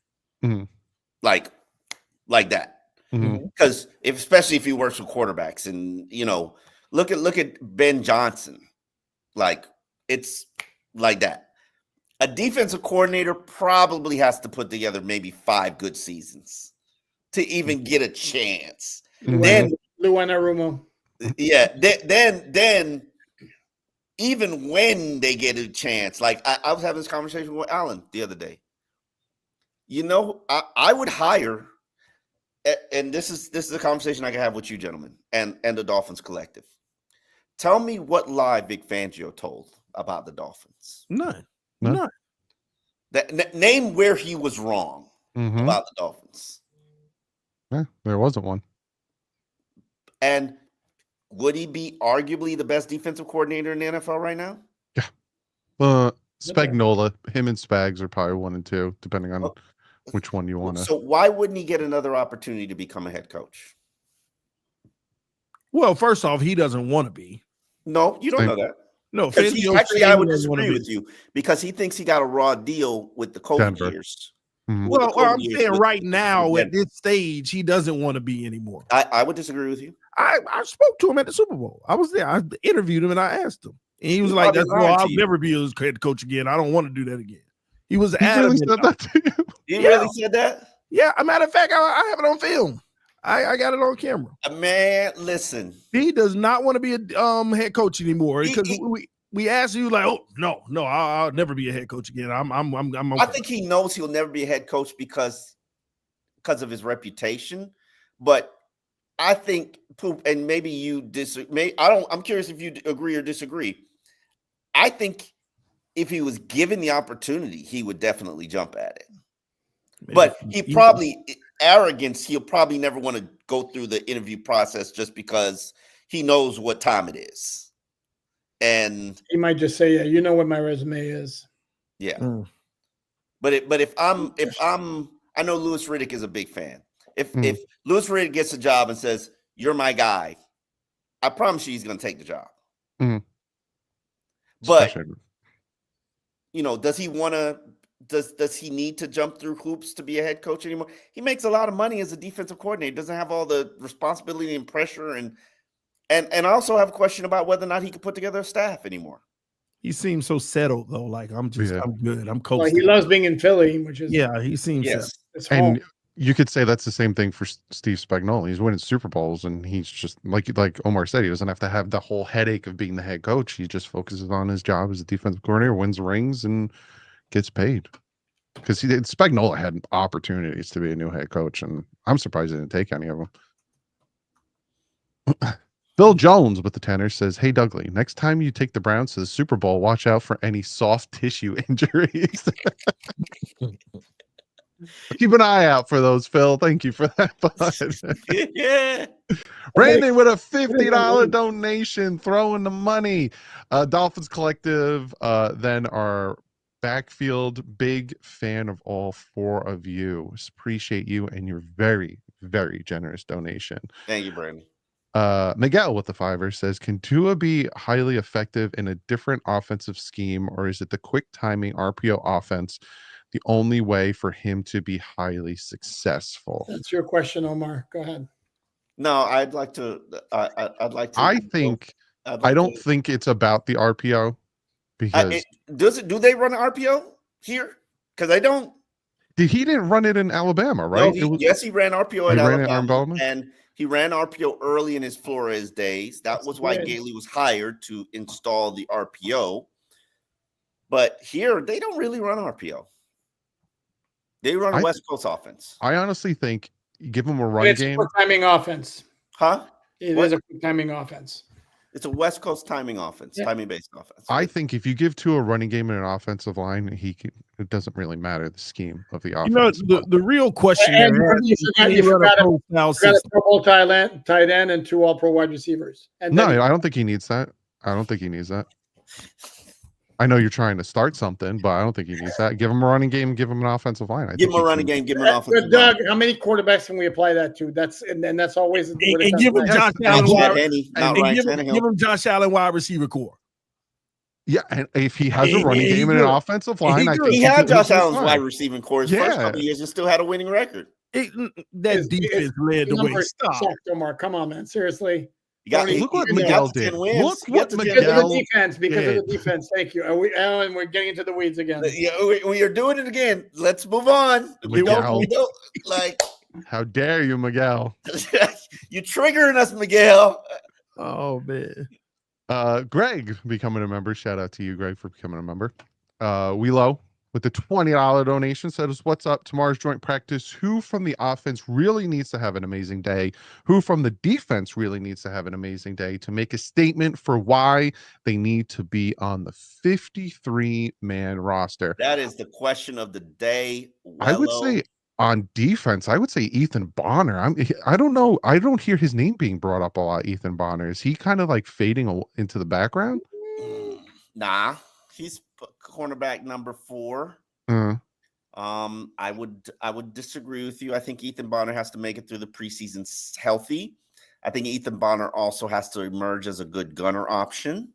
like that. Because especially if he works with quarterbacks, and look at Ben Johnson, like it's like that. A defensive coordinator probably has to put together maybe 5 good seasons to even get a chance. Then Luanarumo. Yeah. Then even when they get a chance, like I was having this conversation with Alain the other day. I would hire, and this is a conversation I can have with you gentlemen and the Dolphins Collective. Tell me what lie Vic Fangio told about the Dolphins. None. Name where he was wrong about the Dolphins. Yeah, there wasn't one. And would he be arguably the best defensive coordinator in the NFL right now? Yeah. Spagnola, him and Spags are probably 1 and 2, depending on which one you want to. So why wouldn't he get another opportunity to become a head coach? Well, first off, he doesn't want to be. No, you don't know that. No, I would disagree with you because he thinks he got a raw deal with the COVID years. Well, I'm saying right now at this stage, he doesn't want to be anymore. I would disagree with you. I spoke to him at the Super Bowl. I was there. I interviewed him and I asked him. And he was like, I'll never be a head coach again. I don't want to do that again. He was adamant. He really said that? Yeah. As a matter of fact, I have it on film. I got it on camera. Man, listen. He does not want to be a head coach anymore because we asked you like, oh no, I'll never be a head coach again. I'm okay. I think he knows he'll never be a head coach because of his reputation. But I think, and maybe you disagree. I'm curious if you agree or disagree. I think if he was given the opportunity, he would definitely jump at it. Maybe but he'll probably never want to go through the interview process just because he knows what time it is. And he might just say, yeah, you know what my resume is. Yeah. But if I'm I know Louis Riddick is a big fan. If Louis Riddick gets a job and says, you're my guy, I promise you he's gonna take the job. But does he want to? Does he need to jump through hoops to be a head coach anymore? He makes a lot of money as a defensive coordinator. Doesn't have all the responsibility and pressure, and I also have a question about whether or not he could put together a staff anymore. He seems so settled though. Like I'm good. I'm coasting. Well, he loves being in Philly, which is he seems yes. And you could say that's the same thing for Steve Spagnuolo. He's winning Super Bowls, and he's just like Omar said, he doesn't have to have the whole headache of being the head coach. He just focuses on his job as a defensive coordinator, wins rings, and gets paid. Because Spagnuolo had opportunities to be a new head coach, and I'm surprised he didn't take any of them. Bill Jones with the tenor says, "Hey Dougley, next time you take the Browns to the Super Bowl, watch out for any soft tissue injuries." Keep an eye out for those, Phil. Thank you for that. Yeah. Brandon with a $50 donation, throwing the money. Dolphins Collective, then our backfield, big fan of all 4 of you. Appreciate you and your very, very generous donation. Thank you, Brandon. Miguel with the $5 says, can Tua be highly effective in a different offensive scheme, or is it the quick timing RPO offense the only way for him to be highly successful? That's your question, Omar. Go ahead. No, I'd like to. I'd like to. I don't think it's about the RPO because do they run an RPO here? Because I don't. He didn't run it in Alabama, right? No, he ran RPO at Alabama, and he ran RPO early in his Flores days. That was why Gailey was hired to install the RPO. But here, they don't really run RPO. They run a West Coast offense. I honestly think give him a run game. It's a timing offense. Huh? It is a timing offense. It's a West Coast timing offense, timing-based offense. I think if you give Tua a running game and an offensive line, it doesn't really matter the scheme of the offense. The real question you forgot a Pro Bowl tight end and 2 All-Pro wide receivers. And I don't think he needs that. I know you're trying to start something, but I don't think he needs that. Give him a running game, give him an offensive line. Give him a running game, give him an offensive line. Doug, how many quarterbacks can we apply that to? That's always and give him Josh Allen give him Josh Allen wide receiver core. Yeah, and if he has a running game and an offensive line, I think he had Josh Allen's wide receiving core his first couple of years and still had a winning record. That defense led the way. Stop. Omar, come on, man. Seriously. Look what Miguel did. Look what Miguel did. Because of the defense. Thank you. And we're getting into the weeds again. Yeah, we are doing it again. Let's move on. We don't like. How dare you, Miguel? You're triggering us, Miguel. Oh man. Greg becoming a member. Shout out to you, Greg, for becoming a member. Wheelo with the $20 donation says, "What's up? Tomorrow's joint practice. Who from the offense really needs to have an amazing day? Who from the defense really needs to have an amazing day to make a statement for why they need to be on the 53-man roster?" That is the question of the day. I would say on defense, I would say Ethan Bonner. I don't know. I don't hear his name being brought up a lot. Ethan Bonner, is he kind of like fading into the background? Nah, he's cornerback number 4. I would disagree with you. I think Ethan Bonner has to make it through the preseason healthy. I think Ethan Bonner also has to emerge as a good gunner option.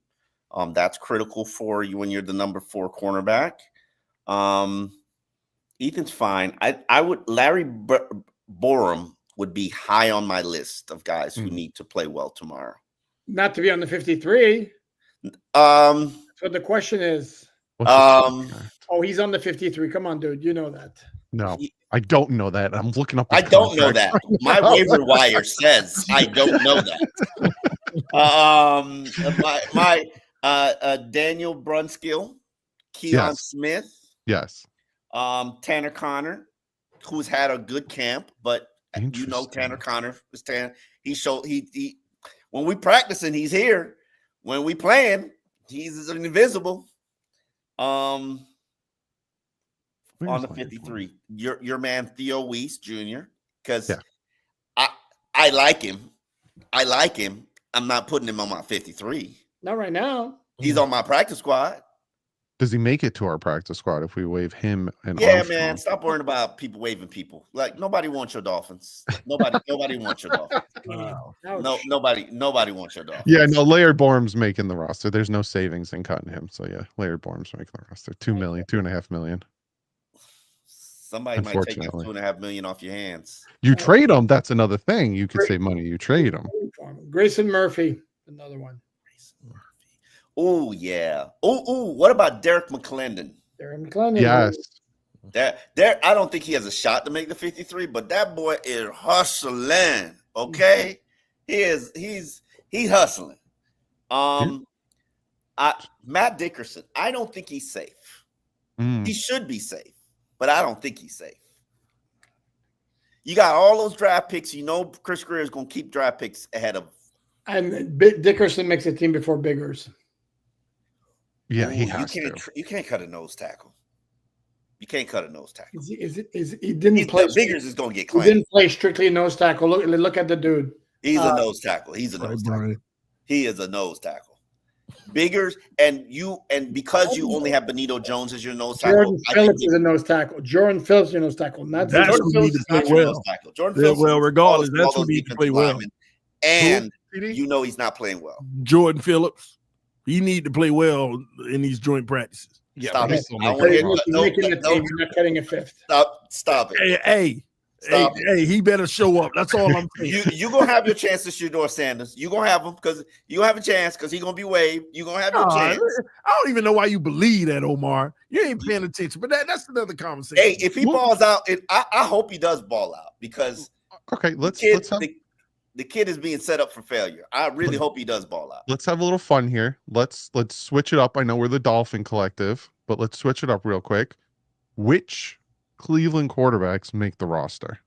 That's critical for you when you're the number 4 cornerback. Ethan's fine. I would Larry Borum would be high on my list of guys who need to play well tomorrow. Not to be on the 53. So the question is. He's on the 53. Come on, dude. You know that. No, I don't know that. I'm looking up. I don't know that. My waiver wire says I don't know that. My Daniel Brunskill, Keon Smith. Yes. Tanner Connor, who's had a good camp, but you know Tanner Connor is Tanner. He when we practicing, he's here. When we playing, he's invisible. On the 53, your man Theo Weiss Jr. Because I like him. I'm not putting him on my 53. Not right now. He's on my practice squad. Does he make it to our practice squad if we wave him? And man, stop worrying about people waving people. Like nobody wants your Dolphins. Nobody wants your Dolphins. Wow. No, nobody wants your Dolphins. Yeah, no. Laird Borum's making the roster. There's no savings in cutting him. So yeah, Laird Borum's making the roster. $2.5 million. Somebody might take that $2.5 million off your hands. You trade him. That's another thing. You could save money. You trade him. Grayson Murphy, another one. Oh, yeah. Oh, what about Derek McClendon? Yes. I don't think he has a shot to make the 53, but that boy is hustling. Okay? He's hustling. Matt Dickerson, I don't think he's safe. He should be safe, but I don't think he's safe. You got all those draft picks. You know Chris Greer is going to keep draft picks ahead of. And Dickerson makes a team before Biggers. Yeah, he has to. You can't cut a nose tackle. You can't cut a nose tackle. He didn't play. Biggers is going to get claimed. He didn't play strictly nose tackle. Look at the dude. He's a nose tackle. He is a nose tackle. Biggers and because you only have Benito Jones as your nose tackle. Jordan Phillips is a nose tackle. Jordan Phillips is your nose tackle. That's who needs to play well. Jordan Phillips. Well, regardless, that's who needs to play well. And you know he's not playing well. Jordan Phillips. He need to play well in these joint practices. Yeah, stop it. You're not cutting a fifth. Stop it. Hey, he better show up. That's all I'm saying. You gonna have your chance to Shedeur Sanders. You gonna have him because you gonna have a chance because he's gonna be waived. You gonna have your chance. I don't even know why you believe that, Omar. You ain't paying attention, but that's another conversation. Hey, if he balls out, I hope he does ball out because the kid is being set up for failure. I really hope he does ball out. Let's have a little fun here. Let's switch it up. I know we're the Dolphin Collective, but let's switch it up real quick. Which Cleveland quarterbacks make the roster?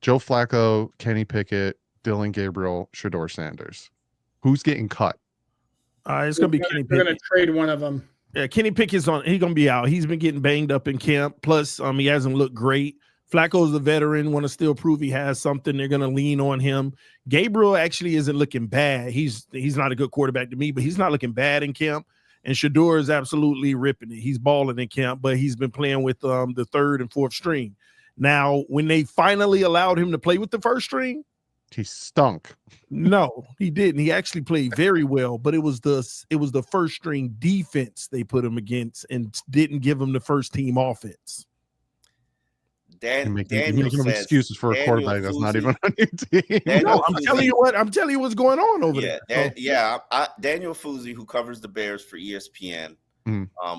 Joe Flacco, Kenny Pickett, Dylan Gabriel, Shedeur Sanders. Who's getting cut? It's going to be Kenny Pickett. We're going to trade one of them. Yeah, Kenny Pickett's on. He's going to be out. He's been getting banged up in camp. Plus, he hasn't looked great. Flacco's a veteran, want to still prove he has something. They're going to lean on him. Gabriel actually isn't looking bad. He's not a good quarterback to me, but he's not looking bad in camp. And Shedeur is absolutely ripping it. He's balling in camp, but he's been playing with the third and fourth string. Now, when they finally allowed him to play with the first string, he stunk. No, he didn't. He actually played very well, but it was the first string defense they put him against and didn't give him the first team offense. Making excuses for a quarterback that's not even on your team. No, I'm telling you what's going on over there. Daniel Fuzzi, who covers the Bears for ESPN,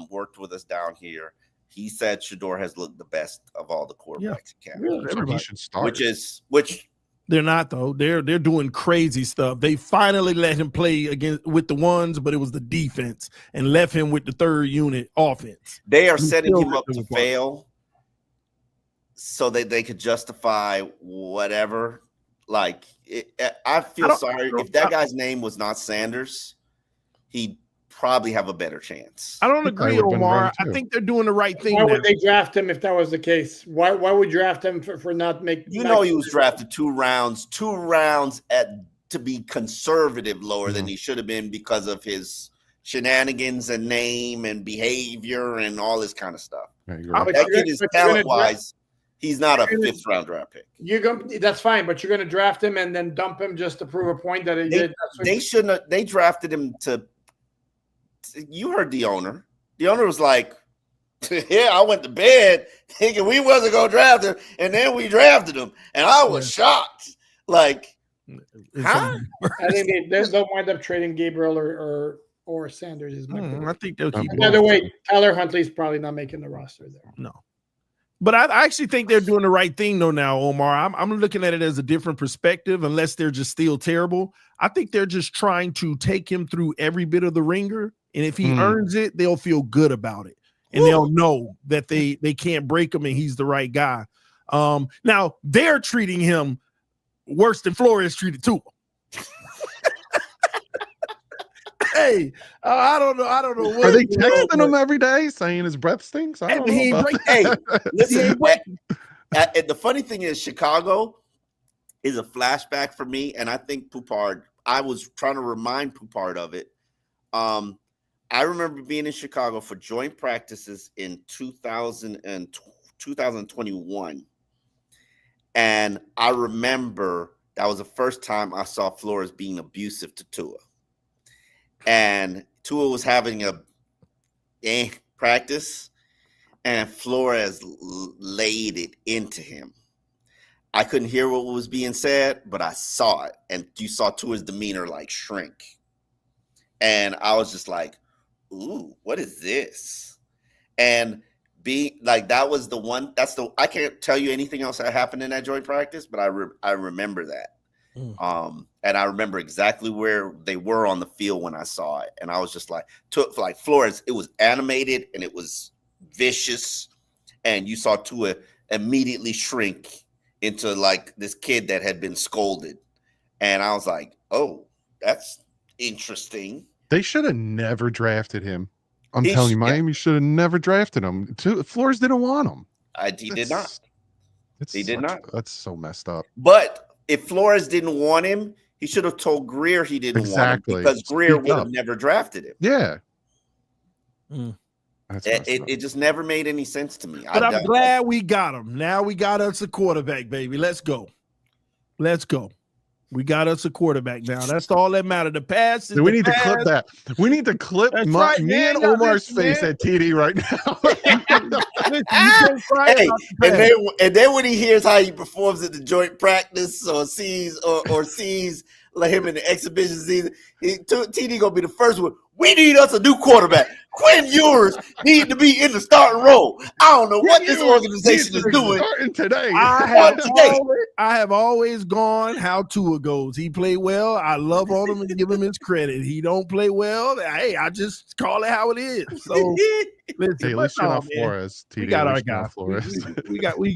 worked with us down here. He said Shedeur has looked the best of all the quarterbacks in camp. Really? So he should start. Which they're not though. They're doing crazy stuff. They finally let him play with the ones, but it was the defense and left him with the third unit offense. They are setting him up to fail, so that they could justify whatever. Like, I feel sorry. If that guy's name was not Sanders, he'd probably have a better chance. I don't agree, Omar. I think they're doing the right thing. Why would they draft him if that was the case? Why would you draft him for not making? He was drafted 2 rounds to be conservative lower than he should have been because of his shenanigans and name and behavior and all this kind of stuff. That kid is talent-wise. He's not a 5th round draft pick. That's fine, but you're going to draft him and then dump him just to prove a point that he did. They shouldn't have. They drafted him to. You heard the owner. The owner was like, "Yeah, I went to bed thinking we wasn't going to draft him, and then we drafted him, and I was shocked." Like, huh? I think they'll wind up trading Gabriel or Sanders. I think they'll keep. By the way, Tyler Huntley's probably not making the roster there. No. But I actually think they're doing the right thing, though, now, Omar. I'm looking at it as a different perspective, unless they're just still terrible. I think they're just trying to take him through every bit of the ringer, and if he earns it, they'll feel good about it. And they'll know that they can't break him and he's the right guy. Now, they're treating him worse than Flores treated Tua. Hey, I don't know. What are they texting him every day saying his breath stinks? I don't know. Hey, listen. The funny thing is, Chicago is a flashback for me, and I think Poupart. I was trying to remind Poupart of it. I remember being in Chicago for joint practices in 2021, and I remember that was the first time I saw Flores being abusive to Tua. And Tua was having a practice, and Flores laid it into him. I couldn't hear what was being said, but I saw it, and you saw Tua's demeanor like shrink. And I was just like, "Ooh, what is this?" And that was the one. I can't tell you anything else that happened in that joint practice, but I remember that. And I remember exactly where they were on the field when I saw it, and I was just like Flores. It was animated and it was vicious, and you saw Tua immediately shrink into like this kid that had been scolded, and I was like, "Oh, that's interesting." They should have never drafted him. I'm telling you, Miami should have never drafted him. Flores didn't want him. He did not. He did not. That's so messed up. But if Flores didn't want him, he should have told Greer he didn't want him, because Greer would have never drafted him. Yeah. It just never made any sense to me. But I'm glad we got him. Now we got us a quarterback, baby. Let's go. We got us a quarterback now. That's all that matters. The pass. We need to clip that. We need to clip me and Omar's face at TD right now. and then when he hears how he performs at the joint practice or sees like him in the exhibition season, TD gonna be the first one. We need us a new quarterback. Quinn Ewers need to be in the starting role. I don't know what this organization is doing. Starting today. I have always gone how Tua goes. He played well. I love on him and give him his credit. He don't play well. Hey, I just call it how it is. So listen, hey, let's shout out Flores. We got our guy.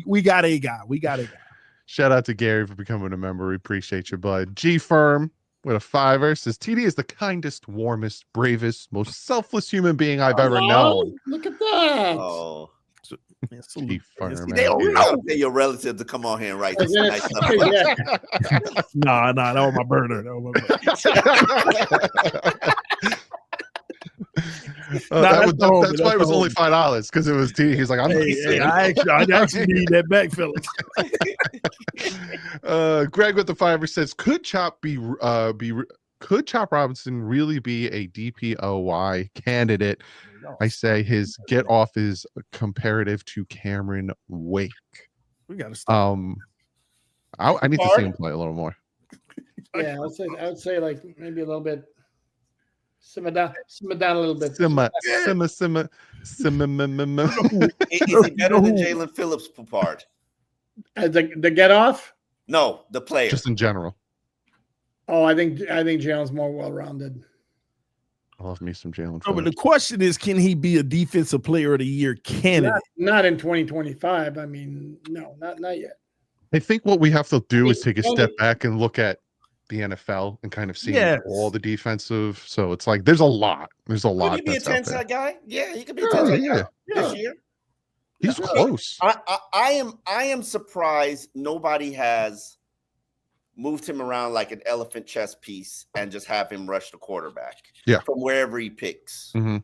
We got a guy. Shout out to Gary for becoming a member. We appreciate you, bud. G Firm with a $5 says TD is the kindest, warmest, bravest, most selfless human being I've ever known. Look at that. Oh. G Firm, they don't know. Pay your relative to come on here and write this nice stuff. Nah, that was my burner. That's why it was only $5 because it was TD. He's like, I actually need that back, fellas. Greg with the $5 says, could Chop Robinson really be a DPOY candidate? I say his get off is comparative to Cameron Wake. We gotta stop. I need to see him play a little more. Yeah, I would say like maybe a little bit. Simmer down a little bit. Simmer. Is he better than Jalen Phillips, Poupart? The get off? No, the player. Just in general. Oh, I think Jalen's more well-rounded. I love me some Jalen. No, but the question is, can he be a defensive player of the year candidate? Not in 2025. I mean, no, not yet. I think what we have to do is take a step back and look at the NFL and kind of see all the defensive. So it's like there's a lot. Could he be a 10-sack guy? Yeah, he could be a 10-sack guy this year. He's close. I am surprised nobody has moved him around like an elephant chess piece and just have him rush the quarterback from wherever he picks. Mm-hmm.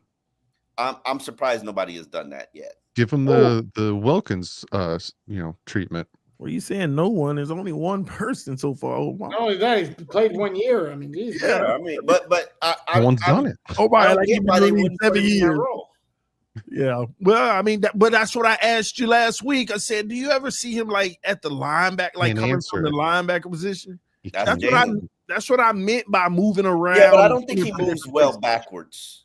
I'm surprised nobody has done that yet. Give him the Wilkins treatment. Well, you saying no one? There's only one person so far. Oh, wow. Not only that, he's played 1 year. I mean, geez. Yeah, I mean, but no one's done it. Oh, my! Like he's been 7 years. Yeah. Well, I mean, but that's what I asked you last week. I said, do you ever see him like at the linebacker, like coming from the linebacker position? That's what I meant by moving around. Yeah, but I don't think he moves well backwards.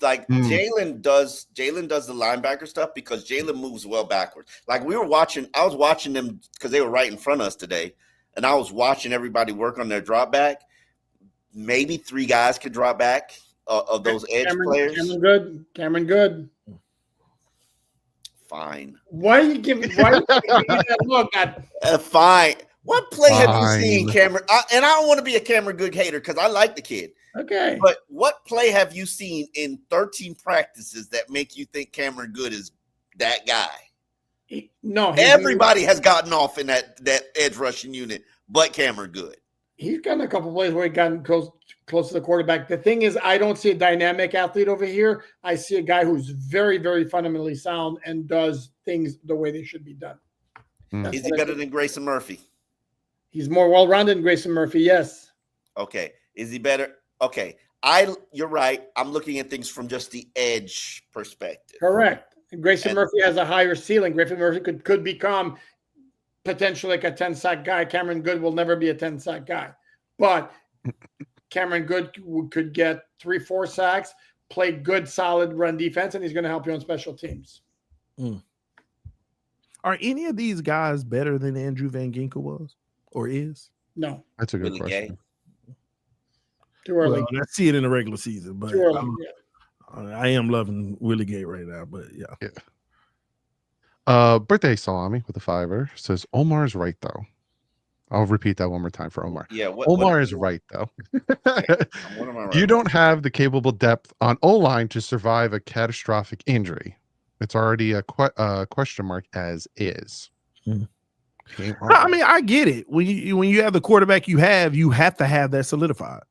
Like Jalen does the linebacker stuff because Jalen moves well backwards. Like I was watching them because they were right in front of us today, and I was watching everybody work on their drop back. Maybe 3 guys could drop back of those edge players. Cameron Good. Fine. Why are you giving that look at fine. What play have you seen, Cameron? And I don't want to be a Cameron Good hater because I like the kid. Okay. But what play have you seen in 13 practices that make you think Cameron Good is that guy? Everybody has gotten off in that edge rushing unit, but Cameron Good. He's gotten a couple plays where he gotten close to the quarterback. The thing is, I don't see a dynamic athlete over here. I see a guy who's very, very fundamentally sound and does things the way they should be done. Is he better than Grayson Murphy? He's more well-rounded than Grayson Murphy, yes. Okay. Is he better? Okay. You're right. I'm looking at things from just the edge perspective. Correct. Grayson Murphy has a higher ceiling. Grayson Murphy could become potentially like a 10-sack guy. Cameron Good will never be a 10-sack guy. But Cameron Good could get 3-4 sacks, play good, solid run defense, and he's going to help you on special teams. Are any of these guys better than Andrew Van Ginkel was or is? No. That's a good question. Too early. Well, I see it in the regular season, but too early. I am loving Willie Gay right now, but yeah. Birthday Salami with a $5 says Omar's right though. I'll repeat that one more time for Omar. Yeah, Omar is right though. You don't have the capable depth on O-line to survive a catastrophic injury. It's already a question mark as is. I mean, I get it. When you have the quarterback you have to have that solidified.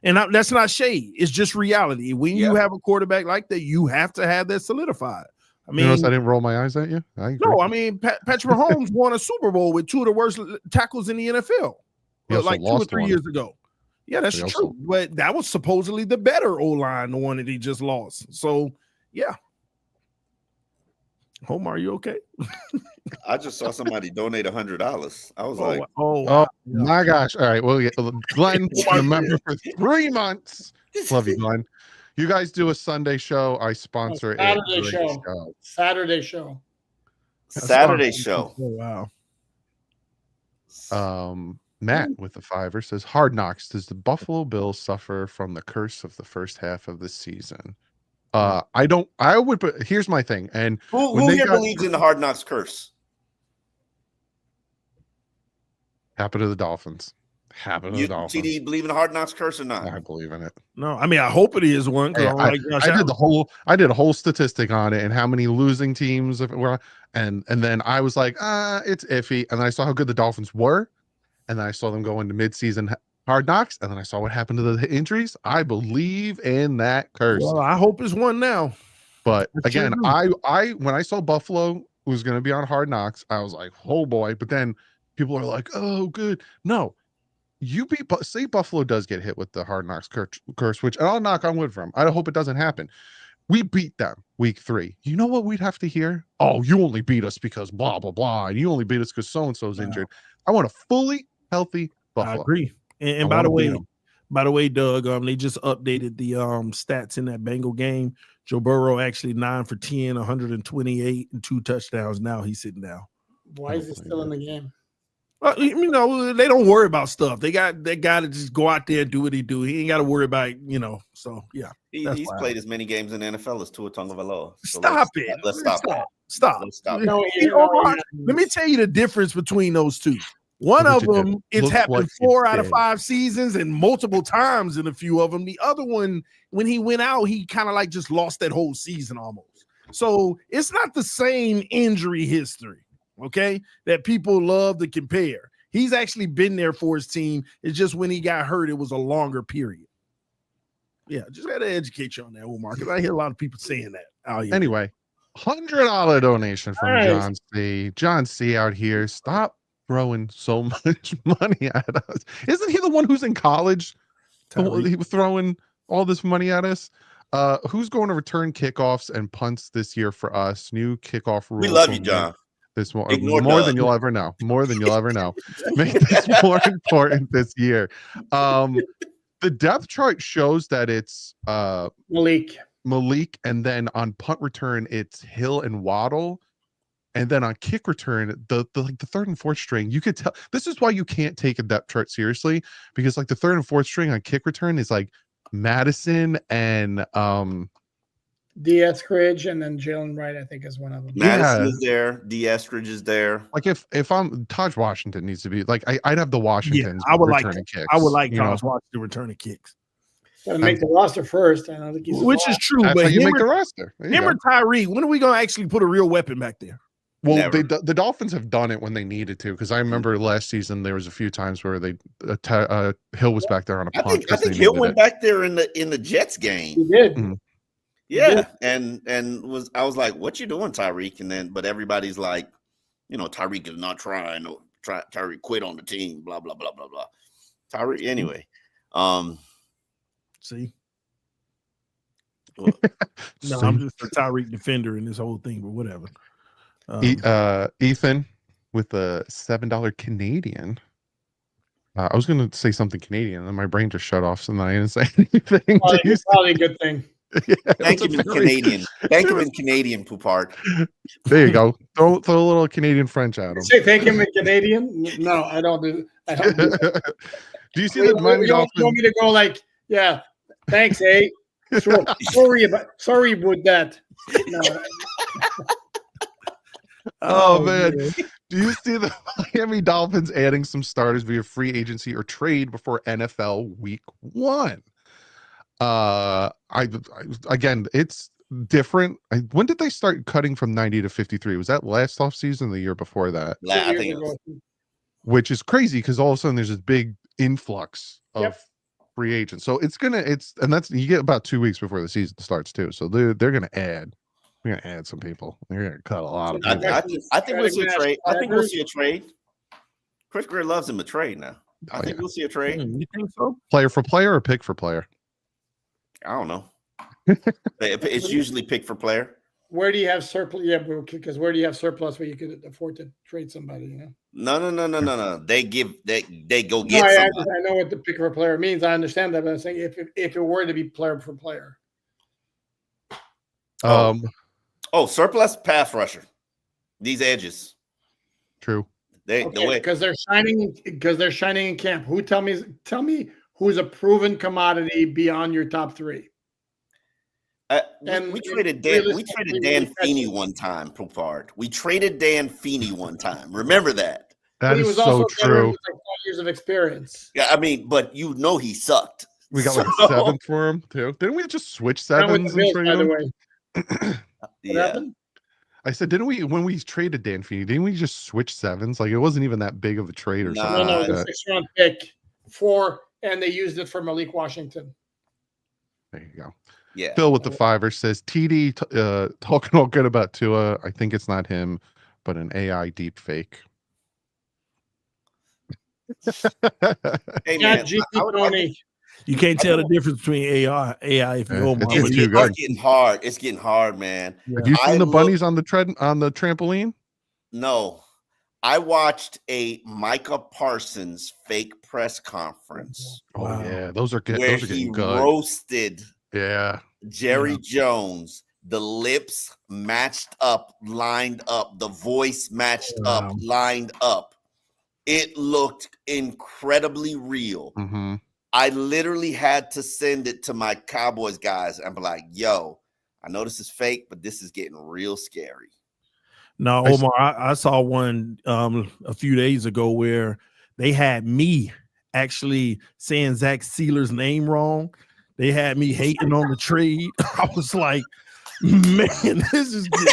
And that's not shade. It's just reality. When you have a quarterback like that, you have to have that solidified. I mean, I didn't roll my eyes at you. No, I mean, Patrick Mahomes won a Super Bowl with 2 of the worst tackles in the NFL, like 2 or 3 years ago. Yeah, that's true. But that was supposedly the better O-line, the one that he just lost. So, yeah. Home, are you okay? I just saw somebody donate $100. I was like, wow. My gosh. All right. Well, Glenn, been a member for 3 months. Love you, Glenn. You guys do a Sunday show. I sponsor Saturday it. show. Saturday show. Saturday show. Oh, wow. Matt with the $5 says, Hard Knocks. Does the Buffalo Bills suffer from the curse of the first half of the season? I would, but here's my thing. And who here believes in the Hard Knocks curse? Happen to the Dolphins. TD believe in the Hard Knocks curse or not? I believe in it. No, I mean I hope it is one because I did a whole statistic on it and how many losing teams were, and then I was like, it's iffy. And then I saw how good the Dolphins were, and then I saw them go into midseason Hard Knocks, and then I saw what happened to the injuries. I believe in that curse. Well, I hope it's one now. But again, I when I saw Buffalo was going to be on Hard Knocks, I was like, oh boy. But then people are like, oh, good. No, say Buffalo does get hit with the Hard Knocks curse, which I'll knock on wood from. I hope it doesn't happen. We beat them week 3. You know what we'd have to hear? Oh, you only beat us because blah, blah, blah. And you only beat us because so-and-so's injured. I want a fully healthy Buffalo. I agree. And by the way, Doug, they just updated the stats in that Bengal game. Joe Burrow actually 9 for 10, 128 and 2 touchdowns. Now he's sitting down. Why is he still in the game? Well, they don't worry about stuff. They got that guy to just go out there and do what he do. He ain't got to worry about, So yeah, he's played as many games in the NFL as Tua Tagovailoa. So stop it. Let's stop. No, let me tell you the difference between those two. One of them, it's happened 4 out of 5 seasons and multiple times in a few of them. The other one, when he went out, he kind of like just lost that whole season almost. So it's not the same injury history, okay, that people love to compare. He's actually been there for his team. It's just when he got hurt, it was a longer period. Yeah, just got to educate you on that, Omar, because I hear a lot of people saying that out here. Anyway, $100 donation from John C. John C. out here. Stop throwing so much money at us. Isn't he the one who's in college? He was throwing all this money at us. Who's going to return kickoffs and punts this year for us? New kickoff rules. We love you, John. This more than you'll ever know. More than you'll ever know. Make this more important this year. The depth chart shows that it's Malik, and then on punt return it's Hill and Waddle. And then on kick return, the 3rd and 4th string, you could tell. This is why you can't take a depth chart seriously, because like the 3rd and 4th string on kick return is like Madison and D. Eskridge, and then Jalen Wright, I think, is one of them. Madison is there. D. Eskridge is there. Like if I'm Taj Washington needs to be like I'd have the Washingtons. I would like kicks. I would like Taj Washington returning kicks. Gotta make the roster first. I don't think which is true, but you make the roster. Him or Tyree, when are we gonna actually put a real weapon back there? Well, the Dolphins have done it when they needed to, because I remember last season there was a few times where they Hill was back there on a punt. I think Hill went back there in the Jets game. He did. Mm-hmm. Yeah, and I was like, "What you doing, Tyreek?" But everybody's like, Tyreek is not trying. Tyreek quit on the team. Blah blah blah blah blah. Tyreek anyway. See. Well, no, I'm just a Tyreek defender in this whole thing, but whatever. Ethan with a $7 Canadian. I was going to say something Canadian, and then my brain just shut off, so then I didn't say anything. It's probably a good thing. Yeah, Thank you in Canadian. Thank you in Canadian, Poupart. There you go. Throw a little Canadian French at him. Say thank him in Canadian? No, I don't do. Do you see the Miami Dolphins? You want me to go like, yeah, thanks, eh? Sorry about that. No. Oh man. Do you see the Miami Dolphins adding some starters via free agency or trade before NFL week 1? Again, it's different. When did they start cutting from 90 to 53? Was that last offseason, the year before that? I think it was. Which is crazy because all of a sudden there's this big influx of free agents. So you get about 2 weeks before the season starts too. So they're gonna add. We're gonna add some people. They're gonna cut a lot of people. I think we'll see a trade. I think we'll see a trade. Chris Greer loves him a trade now. I think we'll see a trade. You think so? Player for player or pick for player? I don't know. It's usually pick for player. where do you have surplus? Yeah, because where do you have surplus where you could afford to trade somebody? You know? No. They go No, get somebody. I know what the pick for a player means. I understand that, but I'm saying if it were to be player for player. Surplus pass rusher. These edges. True. Because they're shining in camp. Tell me who's a proven commodity beyond your top three. We traded Dan Feeney one time, Poupart. We traded Dan Feeney one time. Remember that? That is so true. With like 5 years of experience. Yeah, I mean, but you know he sucked. We got like a 7 for him too. Didn't we just switch 7s and trade him? Yeah. I said, didn't we, when we traded Dan Feeney, didn't we just switch 7s? Like, it wasn't even that big of a trade or something. No, the 6th-round pick, 4, and they used it for Malik Washington. There you go. Yeah. Phil with the 5er says, TD talking all good about Tua. I think it's not him, but an AI deep fake. Hey, man, you can't tell the difference between AI if you Omar. It's getting hard. It's getting hard, man. Yeah. Have you seen the bunnies on the trampoline? No. I watched a Micah Parsons fake press conference. Oh yeah, those are good. Where those are he getting good. Roasted Jerry Jones. The lips matched up, lined up. The voice matched up, lined up. It looked incredibly real. Mm-hmm. I literally had to send it to my Cowboys guys and be like, yo, I know this is fake, but this is getting real scary. No, Omar, I saw one a few days ago where they had me actually saying Zack Sieler's name wrong. They had me hating on the trade. I was like, man, this is good.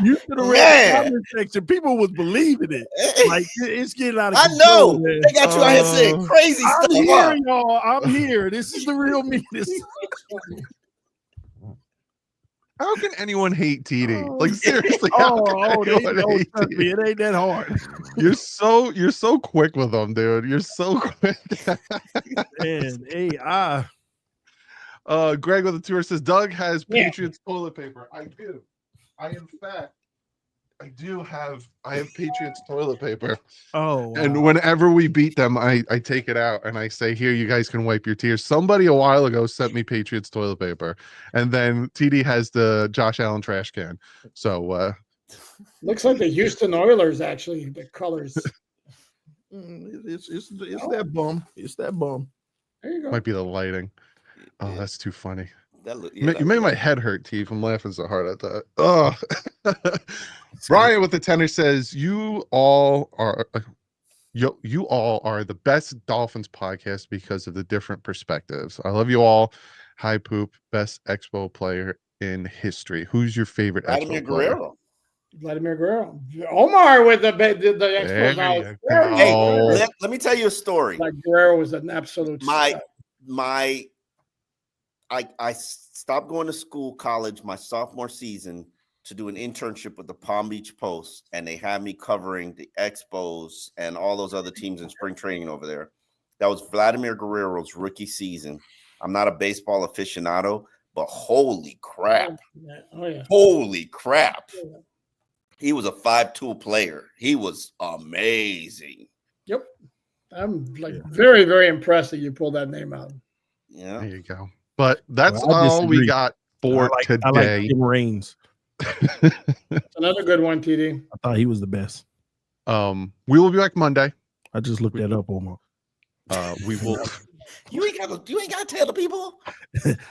You should have read the comment section. People was believing it. Like, it's getting out of control. I know. Man. They got you out here saying crazy stuff. I'm here, y'all. I'm here. This is the real me. How can anyone hate TD? Like, seriously, it ain't that hard. You're so quick with them, dude. You're so quick. Man, AI. Greg with the tour says Doug has Patriots toilet paper. I do. I have Patriots toilet paper. Oh, wow. And whenever we beat them, I take it out and I say, here, you guys can wipe your tears. Somebody a while ago sent me Patriots toilet paper, and then TD has the Josh Allen trash can. So looks like the Houston Oilers, actually, the colors. It's that bum. It's that bum. There you go. Might be the lighting. Oh, that's too funny. You made my head hurt, T, from laughing so hard at that. Oh. Brian with the tenor says, you all are the best Dolphins podcast because of the different perspectives. I love you all. Hi, Poop. Best Expo player in history. Who's your favorite Expo player? Vladimir Guerrero. Omar with the Expo knowledge. Hey, let me tell you a story. Like Guerrero was an absolute I stopped going to college my sophomore season to do an internship with the Palm Beach Post, and they had me covering the Expos and all those other teams in spring training over there. That was Vladimir Guerrero's rookie season. I'm not a baseball aficionado, but holy crap. Holy crap. Yeah. He was a 5-tool player. He was amazing. Yep. I'm very, very impressed that you pulled that name out. Yeah. There you go. But that's all we got for today. I like Tim Raines. Another good one, TD. I thought he was the best. We will be back Monday. I just looked that up, Omar. We will. You ain't gotta tell the people.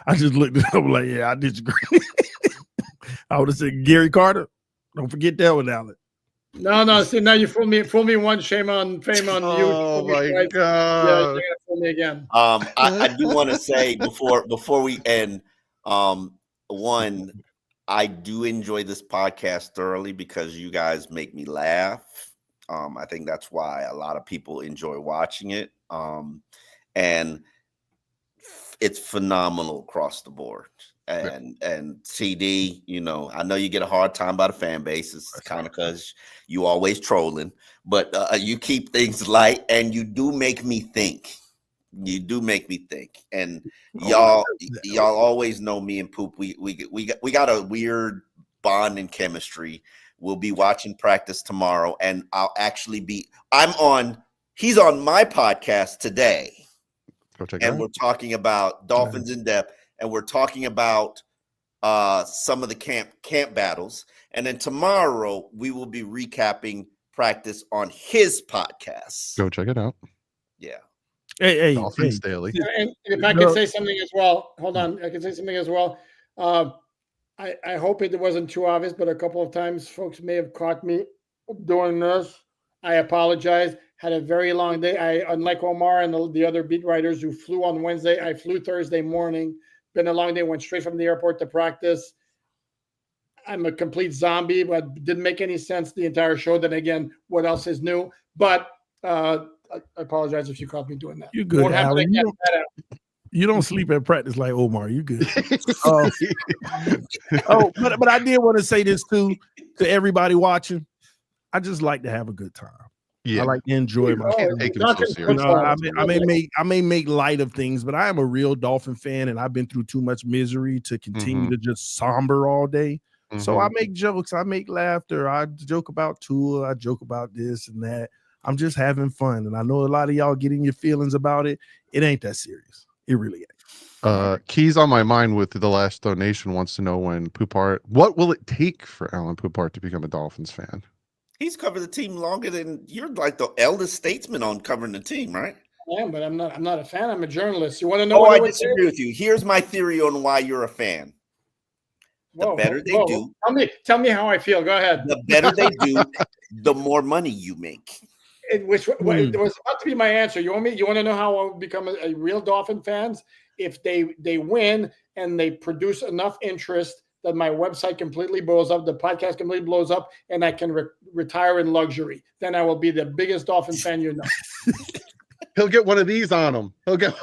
I just looked it up like, yeah, I disagree. I would have said Gary Carter. Don't forget that one, Alain. No. See, now you fool me once. Fame on you. Oh my God! Yeah, you're gonna fool me again. I do want to say before we end, one, I do enjoy this podcast thoroughly because you guys make me laugh. I think that's why a lot of people enjoy watching it. And it's phenomenal across the board. And CD, I know you get a hard time by the fan base. It's kind of because you always trolling, but you keep things light, and you do make me think. You do make me think. And y'all always know me and Poop. We got a weird bond and chemistry. We'll be watching practice tomorrow, and he's on my podcast today. And we're talking about Dolphins in depth, and we're talking about some of the camp battles. And then tomorrow we will be recapping practice on his podcast. Go check it out. Yeah. Hey, Dolphins Daily. And if I could say something as well, hold on. I can say something as well. I hope it wasn't too obvious, but a couple of times folks may have caught me doing this. I apologize. Had a very long day. Unlike Omar and the other beat writers who flew on Wednesday, I flew Thursday morning. Been a long day. Went straight from the airport to practice. I'm a complete zombie, but didn't make any sense the entire show. Then again, what else is new? But I apologize if you caught me doing that. You're good, Alain. You don't sleep at practice like Omar. You good? But I did want to say this too to everybody watching. I just like to have a good time. Yeah. I like to enjoy my. I may make light of things, but I am a real Dolphin fan, and I've been through too much misery to continue to just somber all day. So I make jokes, I make laughter, I joke about Tua, I joke about this and that. I'm just having fun, and I know a lot of y'all getting your feelings about it. It ain't that serious. It really ain't. Keys on my mind with the last donation wants to know when Poupart. What will it take for Alain Poupart to become a Dolphins fan? He's covered the team longer than you're like the eldest statesman on covering the team, right? I am, but I'm not a fan. I'm a journalist. You want to know? Oh, I disagree with you. Here's my theory on why you're a fan. The better they do. Tell me how I feel. Go ahead. The better they do, the more money you make. It was about to be my answer. You want to know how I'll become a real Dolphin fans? If they win and they produce enough interest that my website completely blows up, the podcast completely blows up, and I can retire in luxury, then I will be the biggest Dolphin fan you know. He'll get one of these on him. I don't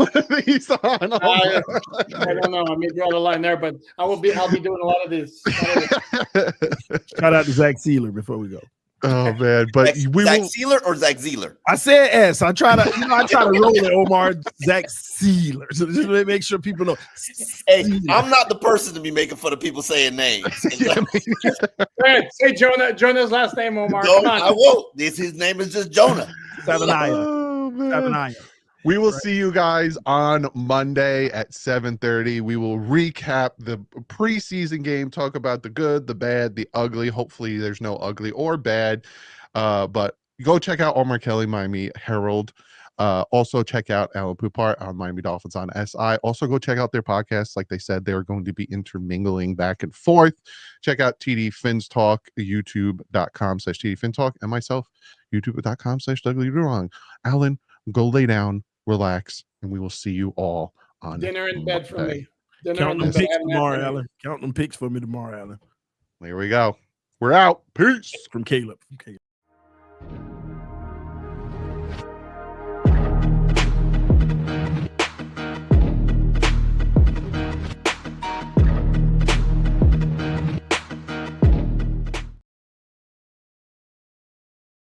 know. I may draw the line there, but I'll be doing a lot of these. Shout out to Zack Sieler before we go. Oh man, but Zack Sieler or Zack Zealer? I said S. I try to roll it, Omar. Zack Sieler. So just to make sure people know. Hey, I'm not the person to be making fun of people saying names. Say Jonah's last name, Omar. No, I won't. His name is just Jonah. We will see you guys on Monday at 7:30. We will recap the preseason game, talk about the good, the bad, the ugly. Hopefully there's no ugly or bad. But go check out Omar Kelly, Miami Herald. Also check out Alain Poupart on Miami Dolphins on SI. Also go check out their podcasts. Like they said, they're going to be intermingling back and forth. Check out TD Phins Talk, youtube.com/TD Phins Talk, and myself, youtube.com/DouglieDoWrong. Alain, go lay down, relax, and we will see you all on dinner in bed for me. Count them picks tomorrow, Alain. Count them picks for me tomorrow, Alain. There we go. We're out. Peace. From Caleb.